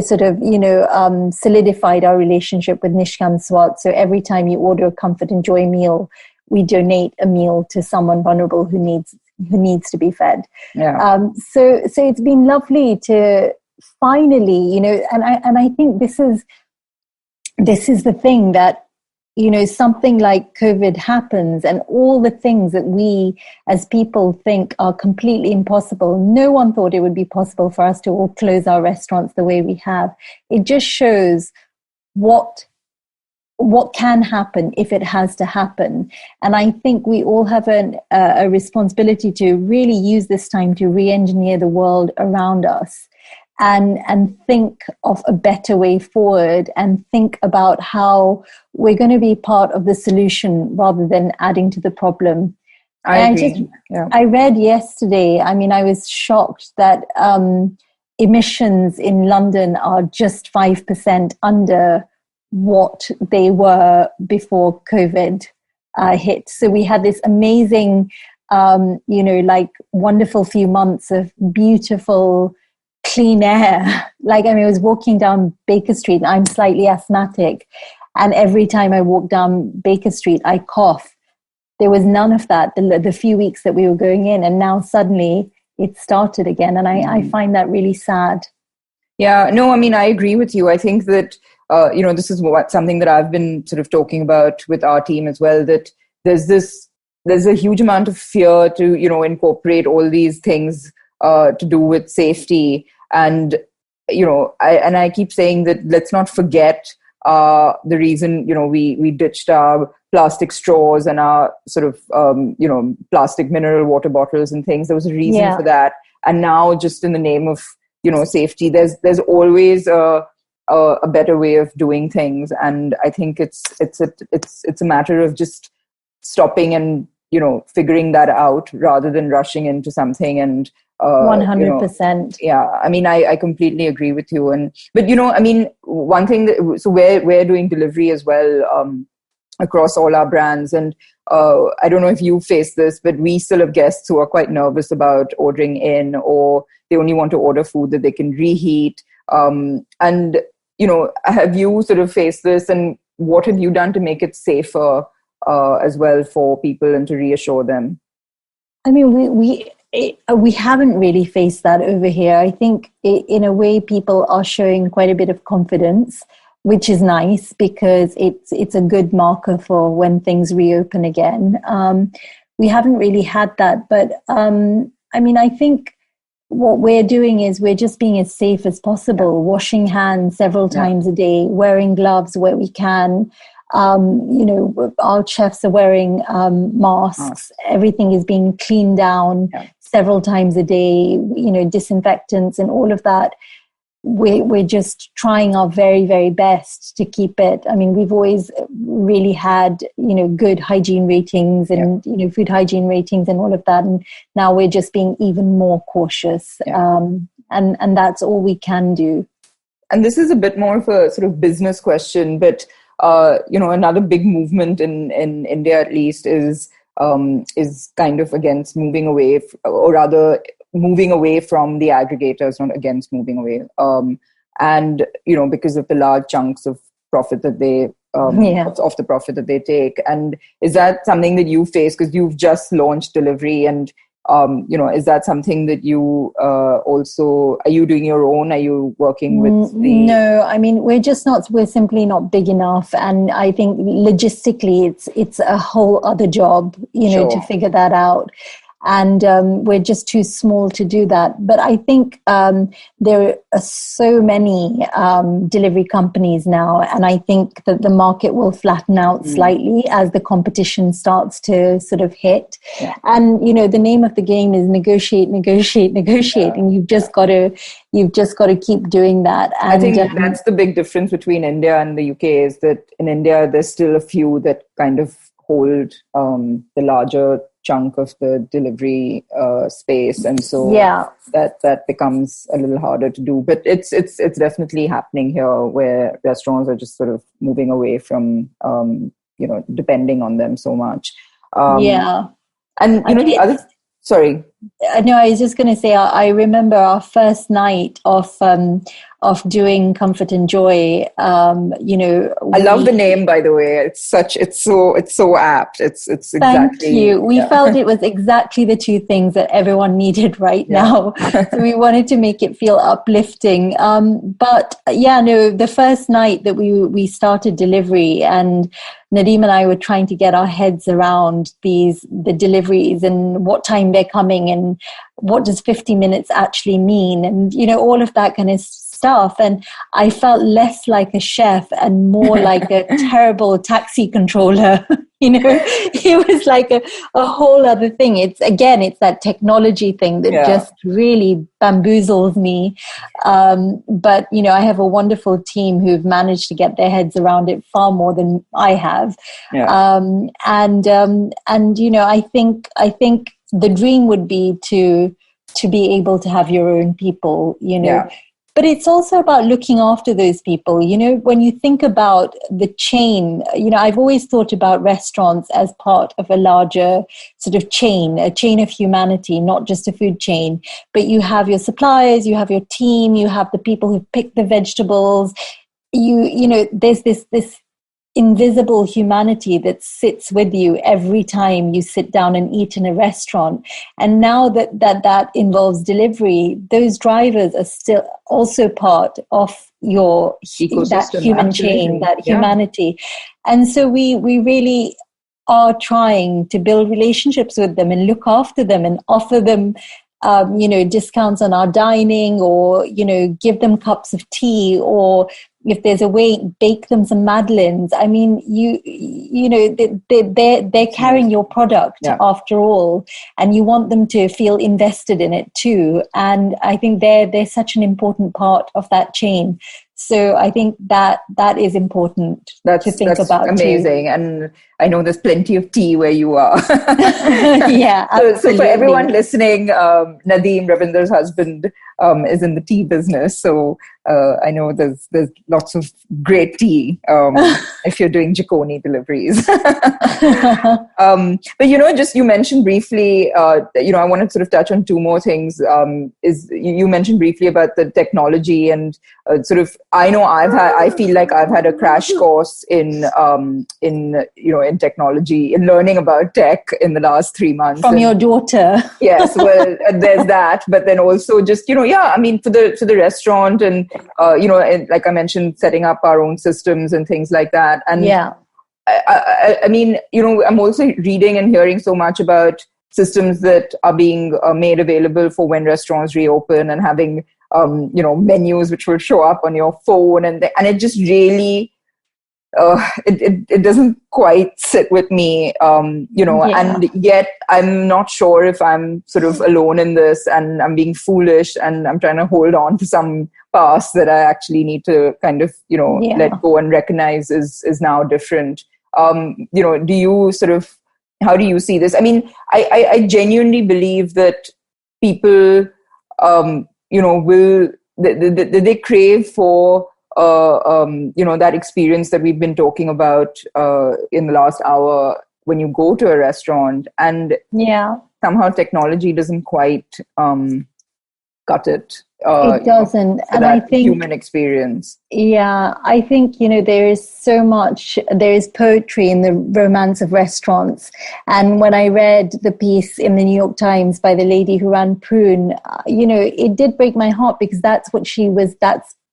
sort of, solidified our relationship with Nishkam Swat. So every time you order a comfort and joy meal, we donate a meal to someone vulnerable who needs to be fed. Yeah. So it's been lovely to finally, and I think this is the thing, that, something like COVID happens, and all the things that we as people think are completely impossible. No one thought it would be possible for us to all close our restaurants the way we have. It just shows what can happen if it has to happen. And I think we all have a responsibility to really use this time to re-engineer the world around us, and think of a better way forward, and think about how we're going to be part of the solution rather than adding to the problem. I agree. I read yesterday, I was shocked that emissions in London are just 5% under what they were before COVID hit. So we had this amazing, wonderful few months of beautiful, clean air. I was walking down Baker Street, and I'm slightly asthmatic, and every time I walk down Baker Street, I cough. There was none of that the few weeks that we were going in, and now suddenly it started again, and I find that really sad. Yeah, no, I agree with you. I think that, this is something that I've been sort of talking about with our team as well, that there's a huge amount of fear to, incorporate all these things to do with safety. And, I keep saying that let's not forget the reason, we ditched our plastic straws and our sort of, plastic mineral water bottles and things. There was a reason for that. And now, just in the name of, safety, there's always a better way of doing things. And I think it's a matter of just stopping and, figuring that out rather than rushing into something. And 100%. I completely agree with you. But one thing so we're doing delivery as well, across all our brands. And I don't know if you face this, but we still have guests who are quite nervous about ordering in, or they only want to order food that they can reheat. And have you sort of faced this, and what have you done to make it safer as well for people and to reassure them? We haven't really faced that over here. I think in a way people are showing quite a bit of confidence. which is nice because it's a good marker for when things reopen again. We haven't really had that, but I think what we're doing is we're just being as safe as possible, washing hands several times a day, wearing gloves where we can. Our chefs are wearing masks. Everything is being cleaned down several times a day, disinfectants and all of that. We're just trying our very, very best to keep it. I mean, we've always really had, good hygiene ratings and, food hygiene ratings and all of that. And now we're just being even more cautious. And that's all we can do. And this is a bit more of a sort of business question, but, another big movement in India, at least, is kind of against moving away, or rather moving away from the aggregators, not against moving away. And, because of the large chunks of profit that they, of the profit that they take. And is that something that you face? Because you've just launched delivery and, is that something that you also, are you doing your own? Are you working with No, I mean, we're simply not big enough. And I think logistically, it's a whole other job, to figure that out. And we're just too small to do that. But I think there are so many delivery companies now, and I think that the market will flatten out slightly as the competition starts to sort of hit. Yeah. And the name of the game is negotiate, and you've just got to keep doing that. And I think that's the big difference between India and the UK is that in India there's still a few that kind of hold the larger chunk of the delivery space, and so that becomes a little harder to do. But it's definitely happening here, where restaurants are just sort of moving away from depending on them so much. And the other. Sorry. No, I was just going to say, I remember our first night of doing Comfort and Joy. I love the name, by the way. It's so apt. It's exactly. Thank you. We felt it was exactly the two things that everyone needed right now. So we wanted to make it feel uplifting. The first night that we started delivery, and Nadeem and I were trying to get our heads around the deliveries and what time they're coming and what does 50 minutes actually mean, and all of that kind of stuff. And I felt less like a chef and more like a terrible taxi controller. It was like a whole other thing. It's that technology thing that just really bamboozles me. But I have a wonderful team who've managed to get their heads around it far more than I have. I think the dream would be to be able to have your own people, But it's also about looking after those people. When you think about the chain, I've always thought about restaurants as part of a larger sort of chain, a chain of humanity, not just a food chain. But you have your suppliers, you have your team, you have the people who pick the vegetables. There's this invisible humanity that sits with you every time you sit down and eat in a restaurant. And now that involves delivery, those drivers are still also part of your that human chain, that humanity. And so we really are trying to build relationships with them and look after them and offer them discounts on our dining, or give them cups of tea, or if there's a way, bake them some madeleines. I mean, they're carrying your product after all, and you want them to feel invested in it too. And I think they're such an important part of that chain. So I think that is important to think about. That's amazing. Too. And I know there's plenty of tea where you are. So for everyone listening, Nadeem, Ravinder's husband, is in the tea business. So I know there's lots of great tea if you're doing Jikoni deliveries. But just you mentioned briefly, I want to sort of touch on two more things. You mentioned briefly about the technology and sort of I know I feel like I've had a crash course in technology, in learning about tech in the last 3 months. From your daughter. Yes, well, there's that, but then also just, I mean, for the restaurant and, and like I mentioned, setting up our own systems and things like that. And yeah. I mean, I'm also reading and hearing so much about systems that are being made available for when restaurants reopen, and having, menus which will show up on your phone, and it just really, it doesn't quite sit with me, and yet I'm not sure if I'm sort of alone in this, and I'm being foolish, and I'm trying to hold on to some past that I actually need to kind of, let go and recognize is now different. Do you sort of, how do you see this? I mean, I genuinely believe that people, will, they crave for, that experience that we've been talking about in the last hour when you go to a restaurant, and somehow technology doesn't quite cut it. It doesn't, and I think human experience. Yeah, I think there is poetry in the romance of restaurants. And when I read the piece in the New York Times by the lady who ran Prune, it did break my heart, because that's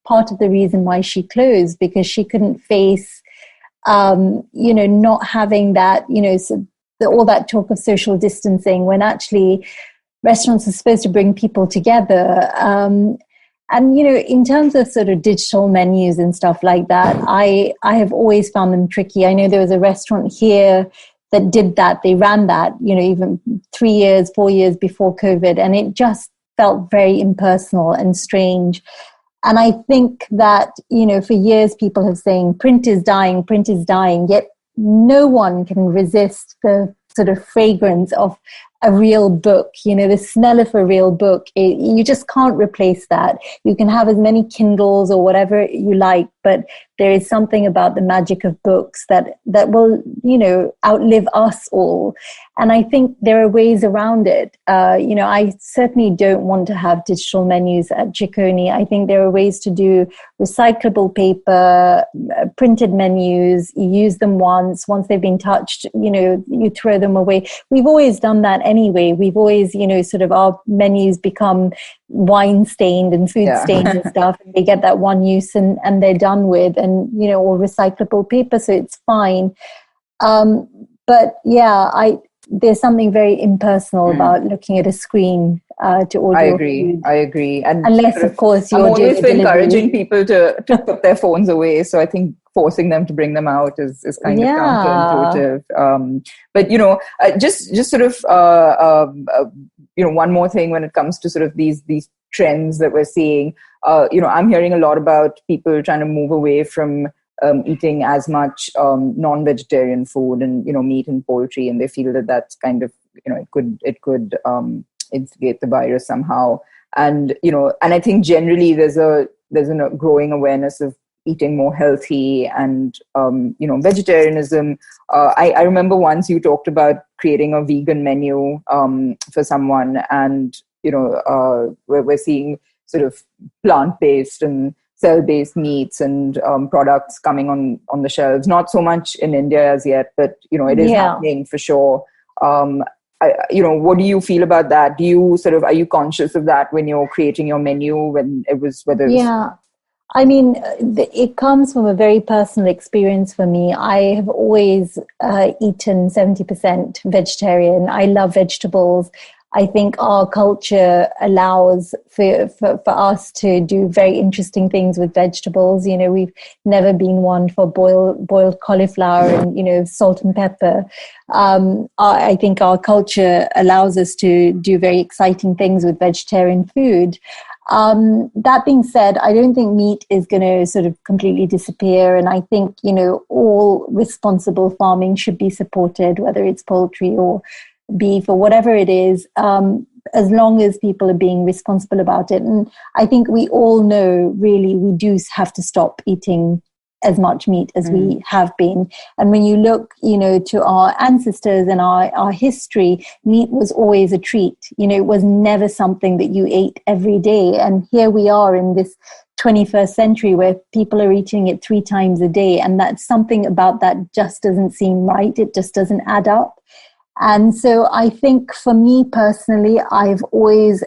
part of the reason why she closed, because she couldn't face, not having that, all that talk of social distancing, when actually restaurants are supposed to bring people together. And, in terms of sort of digital menus and stuff like that, I have always found them tricky. I know there was a restaurant here that did that. They ran that, even 3 years, 4 years before COVID. And it just felt very impersonal and strange. And I think that, for years people have saying print is dying, yet no one can resist the sort of fragrance of a real book, the smell of a real book. You just can't replace that. You can have as many Kindles or whatever you like, but there is something about the magic of books that will, outlive us all. And I think there are ways around it. I certainly don't want to have digital menus at Jikoni. I think there are ways to do recyclable paper, printed menus. You use them once they've been touched, you throw them away. We've always done that anyway. We've always, sort of our menus become wine stained and food stained and stuff, and they get that one use and they're done with, and or recyclable paper, so it's fine. But there's something very impersonal about looking at a screen to order. I agree. And unless, of course, you're I'm always encouraging people to put their phones away. So I think forcing them to bring them out is kind of counterintuitive. But just sort of one more thing when it comes to sort of these trends that we're seeing. I'm hearing a lot about people trying to move away from eating as much non-vegetarian food and meat and poultry, and they feel that that's kind of it could instigate the virus somehow. And and I think generally there's a growing awareness of eating more healthy and vegetarianism. I remember once you talked about creating a vegan menu for someone, and we're seeing sort of plant-based and cell-based meats and products coming on the shelves. Not so much in India as yet, but it is happening for sure. What do you feel about that? Are you conscious of that when you're creating your menu? I mean, it comes from a very personal experience for me. I have always eaten 70% vegetarian. I love vegetables. I think our culture allows for us to do very interesting things with vegetables. We've never been one for boiled cauliflower and, salt and pepper. I think our culture allows us to do very exciting things with vegetarian food. That being said, I don't think meat is going to sort of completely disappear. And I think, all responsible farming should be supported, whether it's poultry or beef or whatever it is, as long as people are being responsible about it. And I think we all know, really, we do have to stop eating as much meat as we have been. And when you look, to our ancestors and our history, meat was always a treat. It was never something that you ate every day. And here we are in this 21st century where people are eating it 3 times a day. And that's something about that just doesn't seem right. It just doesn't add up. And so I think for me personally, I've always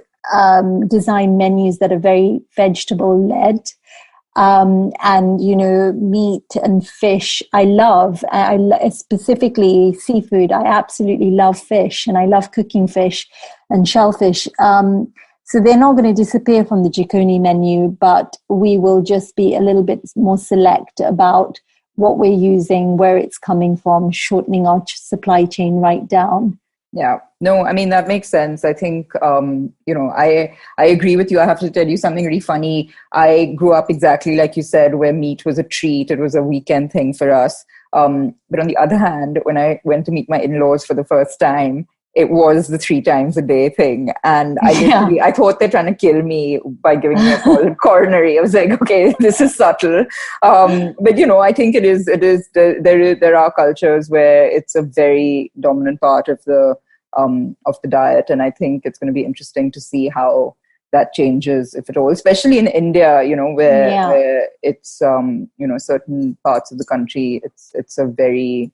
designed menus that are very vegetable led. And meat and fish I love. Specifically seafood. I absolutely love fish, and I love cooking fish and shellfish. So they're not going to disappear from the Jikoni menu, but we will just be a little bit more select about what we're using, where it's coming from, shortening our supply chain right down. Yeah, no, I mean, that makes sense. I think, I agree with you. I have to tell you something really funny. I grew up exactly like you said, where meat was a treat. It was a weekend thing for us. But on the other hand, when I went to meet my in-laws for the first time, it was the 3 times a day thing. And I thought they're trying to kill me by giving me a coronary. I was like, okay, this is subtle. But, I think there are cultures where it's a very dominant part of the diet. And I think it's going to be interesting to see how that changes, if at all, especially in India, where it's, certain parts of the country, it's a very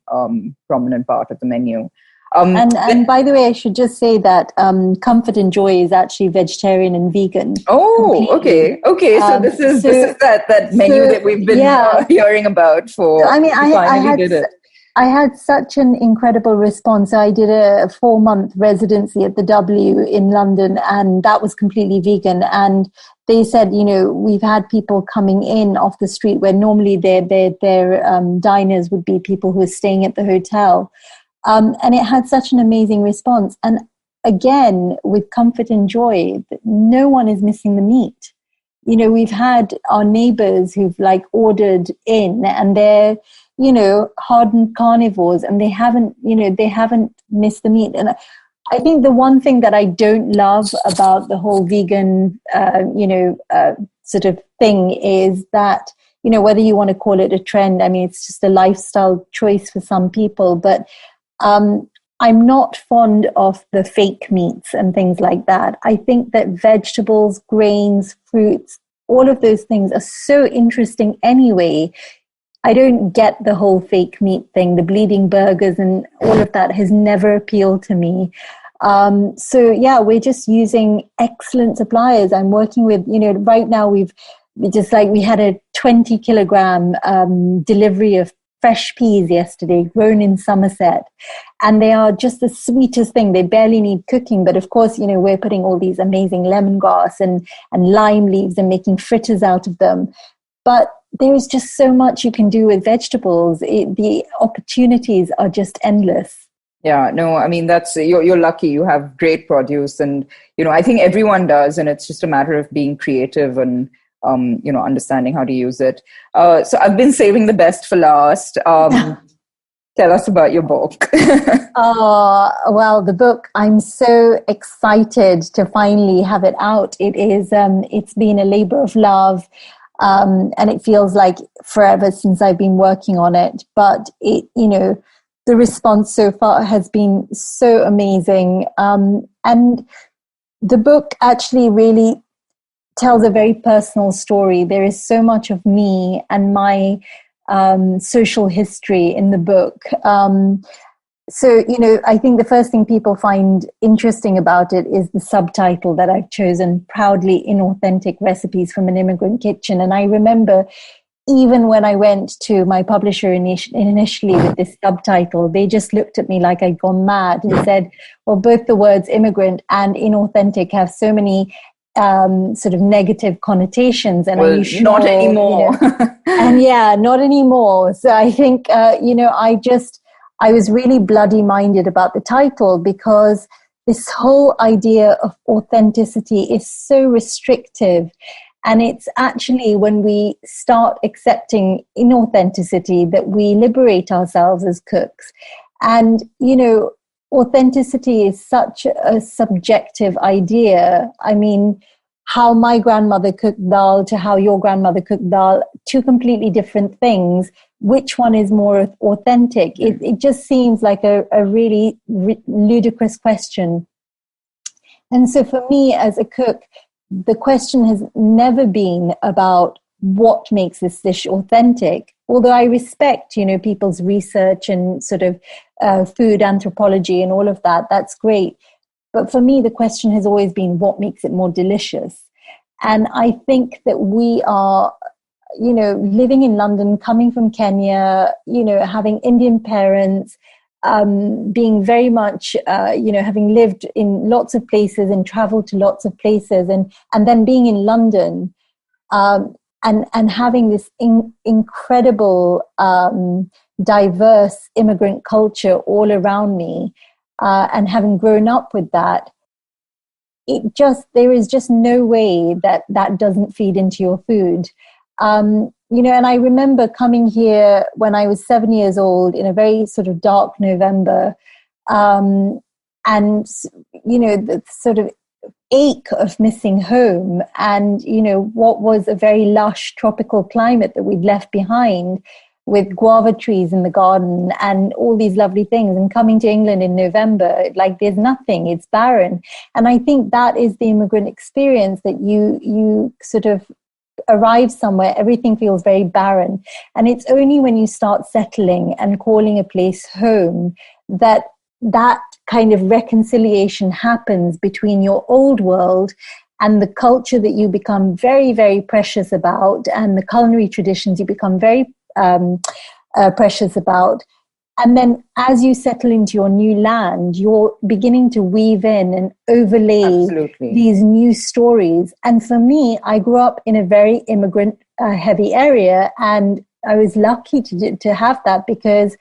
prominent part of the menu. And by the way, I should just say that Comfort and Joy is actually vegetarian and vegan. Oh, completely. Okay. So this is that menu that we've been hearing about for. I mean, I had such an incredible response. I did a 4-month residency at the W in London, and that was completely vegan. And they said, we've had people coming in off the street where normally their diners would be people who are staying at the hotel. And it had such an amazing response. And again, with Comfort and Joy, no one is missing the meat. We've had our neighbors who've ordered in, and they're, hardened carnivores, and they haven't missed the meat. And I think the one thing that I don't love about the whole vegan, sort of thing is that, whether you want to call it a trend, I mean, it's just a lifestyle choice for some people, but I'm not fond of the fake meats and things like that. I think that vegetables, grains, fruits, all of those things are so interesting anyway. I don't get the whole fake meat thing. The bleeding burgers and all of that has never appealed to me. We're just using excellent suppliers. I'm working with, right now we had a 20 kilogram delivery of fresh peas yesterday, grown in Somerset. And they are just the sweetest thing. They barely need cooking. But of course, we're putting all these amazing lemongrass and lime leaves and making fritters out of them. But there is just so much you can do with vegetables. The opportunities are just endless. Yeah, no, I mean, you're lucky. You have great produce. And, I think everyone does. And it's just a matter of being creative and understanding how to use it. So I've been saving the best for last. Tell us about your book. Well, the book, I'm so excited to finally have it out. It is, it's been a labor of love, and it feels like forever since I've been working on it. But the response so far has been so amazing. And the book actually really tells a very personal story. There is so much of me and my social history in the book. I think the first thing people find interesting about it is the subtitle that I've chosen, Proudly Inauthentic Recipes from an Immigrant Kitchen. And I remember even when I went to my publisher initially with this subtitle, they just looked at me like I'd gone mad and said, well, both the words immigrant and inauthentic have so many sort of negative connotations, and are you sure? Not anymore. And not anymore. So I think I was really bloody minded about the title, because this whole idea of authenticity is so restrictive, and it's actually when we start accepting inauthenticity that we liberate ourselves as cooks. And authenticity is such a subjective idea. I mean, how my grandmother cooked dal to how your grandmother cooked dal, two completely different things. Which one is more authentic? It just seems like a really ludicrous question. And so for me as a cook, the question has never been about what makes this dish authentic. Although I respect, people's research and sort of food anthropology and all of that, that's great. But for me, the question has always been what makes it more delicious. And I think that we are, living in London, coming from Kenya, having Indian parents, being very much, having lived in lots of places and traveled to lots of places, and then being in London, and having this incredible, diverse immigrant culture all around me, and having grown up with that, there is just no way that doesn't feed into your food. And I remember coming here when I was 7 years old in a very sort of dark November, and, the sort of ache of missing home and, what was a very lush tropical climate that we'd left behind with guava trees in the garden and all these lovely things, and coming to England in November, like there's nothing, it's barren. And I think that is the immigrant experience, that you sort of arrive somewhere, everything feels very barren. And it's only when you start settling and calling a place home that kind of reconciliation happens between your old world and the culture that you become very, very precious about, and the culinary traditions you become very precious about. And then as you settle into your new land, you're beginning to weave in and overlay Absolutely. these new stories. And for me, I grew up in a very immigrant heavy area, and I was lucky to have that, because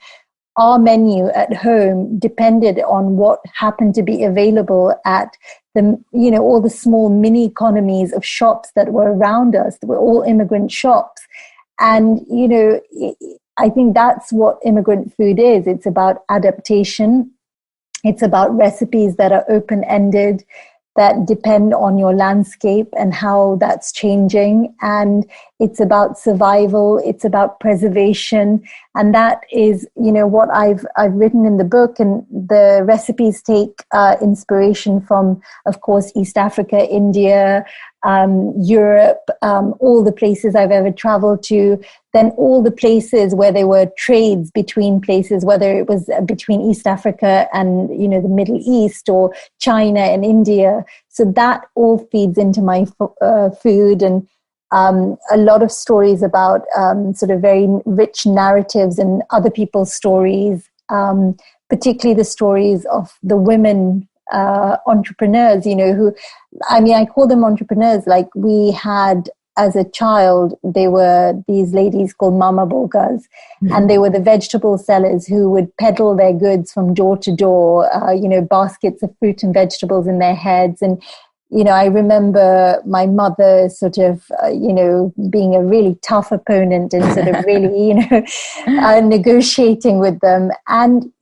our menu at home depended on what happened to be available at all the small mini economies of shops that were around us, that were all immigrant shops. And, I think that's what immigrant food is. It's about adaptation. It's about recipes that are open-ended, that depend on your landscape and how that's changing. And it's about survival. It's about preservation. And that is, what I've written in the book. And the recipes take inspiration from, of course, East Africa, India, Europe, all the places I've ever traveled to, then all the places where there were trades between places, whether it was between East Africa and, the Middle East, or China and India. So that all feeds into my food, and a lot of stories about sort of very rich narratives and other people's stories, particularly the stories of the women entrepreneurs, who, I call them entrepreneurs. Like we had, as a child, they were these ladies called Mama Bogas, and they were the vegetable sellers who would peddle their goods from door to door, baskets of fruit and vegetables in their heads. And, I remember my mother sort of, being a really tough opponent and sort of really, negotiating with them. And,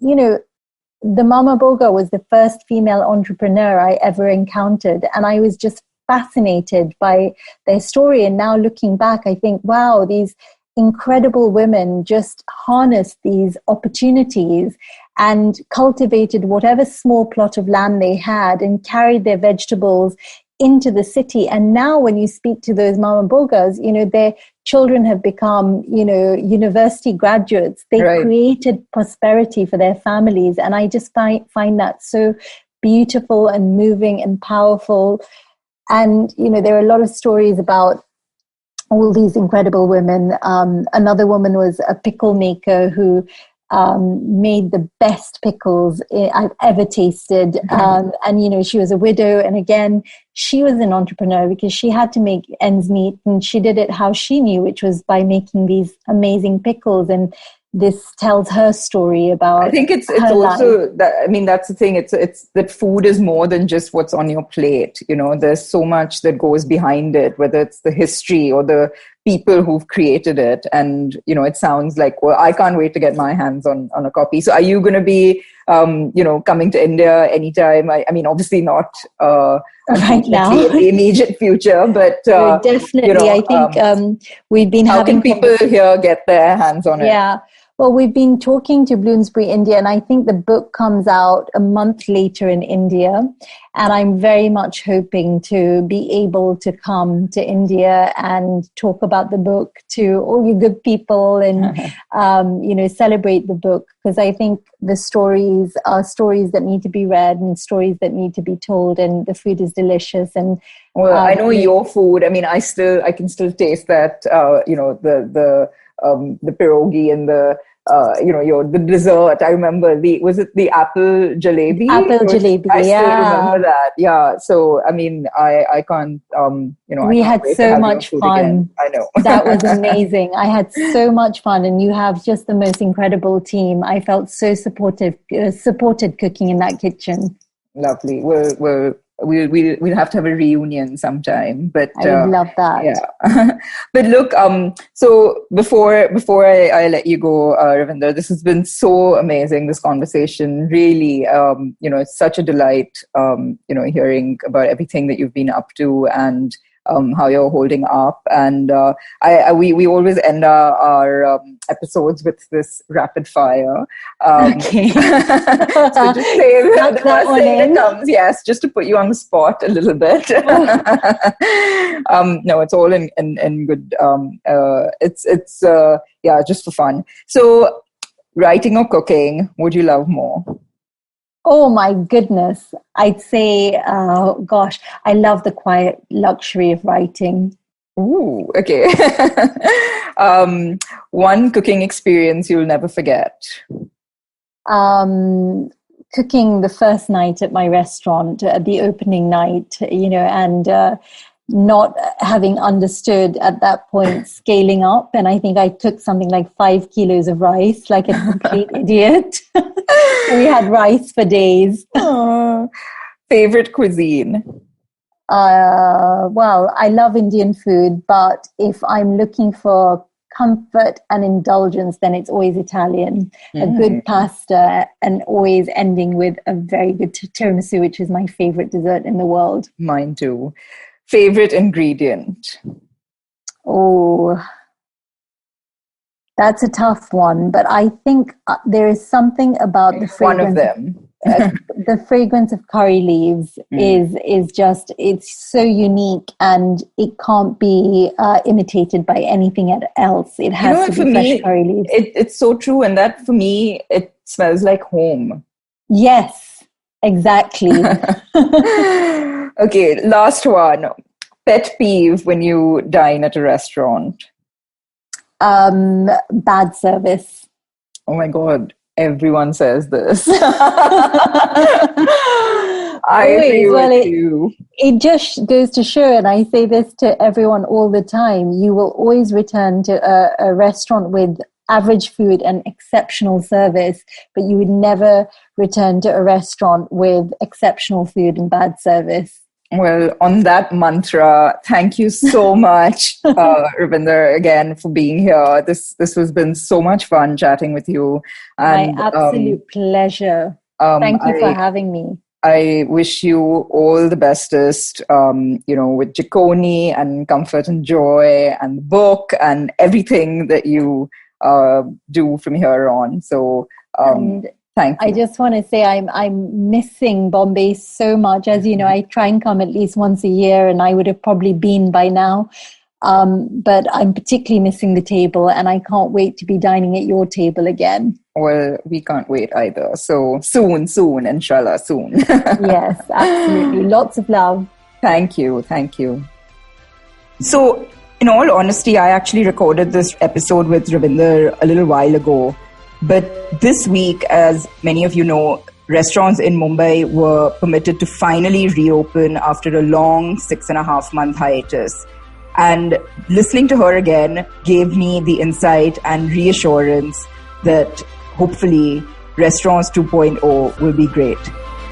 the Mama Boga was the first female entrepreneur I ever encountered. And I was just fascinated by their story. And now looking back, I think, wow, these incredible women just harnessed these opportunities and cultivated whatever small plot of land they had and carried their vegetables into the city. And now when you speak to those Mama Bogas, their children have become, university graduates. They created prosperity for their families. And I just find that so beautiful and moving and powerful. And, there are a lot of stories about all these incredible women. Another woman was a pickle maker who made the best pickles I've ever tasted. And, she was a widow. And again, she was an entrepreneur because she had to make ends meet, and she did it how she knew, which was by making these amazing pickles. And this tells her story about. I think it's also that, that's the thing. It's that food is more than just what's on your plate. There's so much that goes behind it, whether it's the history or the people who've created it. And, it sounds like, well, I can't wait to get my hands on a copy. So are you going to be coming to India anytime. I mean, obviously not right now in the immediate future, but definitely. I think we've been how having can people here get their hands on it? Yeah. Well, we've been talking to Bloomsbury India, and I think the book comes out a month later in India. And I'm very much hoping to be able to come to India and talk about the book to all you good people and, celebrate the book. Because I think the stories are stories that need to be read and stories that need to be told, and the food is delicious. And well, I know your food. I mean, I can still taste that, the pierogi and the the dessert. I remember was it the apple jalebi? Jalebi, I still remember that. Yeah. So I mean, I can't. We had so much fun. Again. I know that was amazing. I had so much fun, and you have just the most incredible team. I felt so supported cooking in that kitchen. Lovely. We'll have to have a reunion sometime, but I would love that. Yeah. But look, so before I let you go, Ravinder, this has been so amazing, this conversation. Really, it's such a delight, hearing about everything that you've been up to and how you're holding up. And we always end our episodes with this rapid fire. Okay. So just say the first thing that comes, yes, just to put you on the spot a little bit. No, it's all in good. It's just for fun. So, writing or cooking, would you love more? Oh my goodness. I'd say, I love the quiet luxury of writing. Ooh, okay. One cooking experience you'll never forget. Cooking the first night at my restaurant, the opening night, and not having understood at that point scaling up. And I think I took something like 5 kilos of rice, like a complete idiot. We had rice for days. Favorite cuisine? Well, I love Indian food, but if I'm looking for comfort and indulgence, then it's always Italian. A good pasta, and always ending with a very good tiramisu, which is my favorite dessert in the world. Mine too. Favorite ingredient? Oh, that's a tough one, but I think there is something about the fragrance. One of them. The fragrance of curry leaves is just, it's so unique, and it can't be imitated by anything else. It has to be fresh curry leaves. It's so true, and that for me, it smells like home. Yes, exactly. Okay, last one. Pet peeve when you dine at a restaurant? Bad service. Oh my God. Everyone says this. I agree with you. It just goes to show, and I say this to everyone all the time, you will always return to a restaurant with average food and exceptional service, but you would never return to a restaurant with exceptional food and bad service. Well, on that mantra, thank you so much, Ravinder, again, for being here. This has been so much fun chatting with you. And, my absolute pleasure. Thank you for having me. I wish you all the bestest, with Jikoni and Comfort and Joy and the book and everything that you do from here on. So, thank you. I just want to say I'm missing Bombay so much. As you know, I try and come at least once a year, and I would have probably been by now. But I'm particularly missing the table, and I can't wait to be dining at your table again. Well, we can't wait either. So soon, inshallah, soon. Yes, absolutely. Lots of love. Thank you. So, in all honesty, I actually recorded this episode with Ravinder a little while ago. But this week, as many of you know, restaurants in Mumbai were permitted to finally reopen after a long 6.5-month hiatus. And listening to her again gave me the insight and reassurance that hopefully Restaurants 2.0 will be great.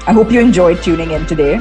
I hope you enjoyed tuning in today.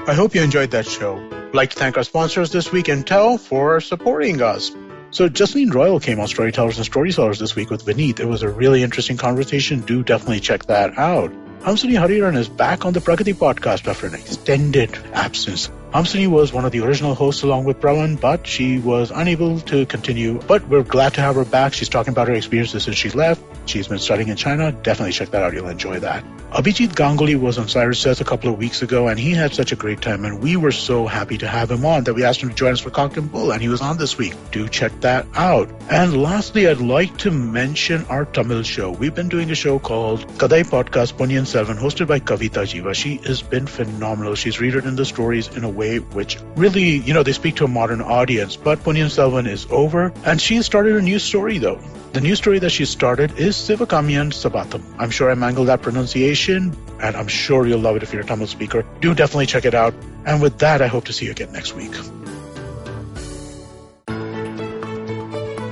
I hope you enjoyed that show. I'd like to thank our sponsors this week, Intel, for supporting us. So Jasleen Royal came on Storytellers and Storytellers this week with Vineet. It was a really interesting conversation. Do definitely check that out. Hamsini Hariharan is back on the Pragati podcast after an extended absence. Hamsini was one of the original hosts along with Pravan, but she was unable to continue. But we're glad to have her back. She's talking about her experiences since she left. She's been studying in China. Definitely check that out. You'll enjoy that. Abhijit Ganguly was on Cyrus Says a couple of weeks ago, and he had such a great time, and we were so happy to have him on that we asked him to join us for Cocked and Bull, and he was on this week. Do check that out. And lastly, I'd like to mention our Tamil show. We've been doing a show called Kadai Podcast Ponniyin Selvan, hosted by Kavita Jiva. She has been phenomenal. She's rewritten the stories in a way which really, they speak to a modern audience. But Ponniyin Selvan is over, and she started a new story, though. The new story that she started is Sivakamiyan Sabatham. I'm sure I mangled that pronunciation, and I'm sure you'll love it if you're a Tamil speaker. Do definitely check it out. And with that, I hope to see you again next week.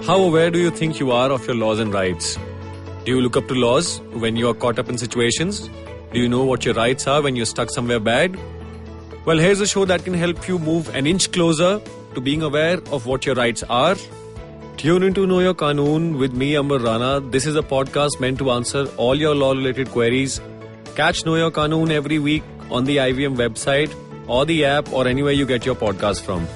How aware do you think you are of your laws and rights? Do you look up to laws when you are caught up in situations? Do you know what your rights are when you're stuck somewhere bad? Well, here's a show that can help you move an inch closer to being aware of what your rights are. Tune into Know Your Qanoon with me, Amber Rana. This is a podcast meant to answer all your law-related queries. Catch Know Your Qanoon every week on the IVM website or the app or anywhere you get your podcast from.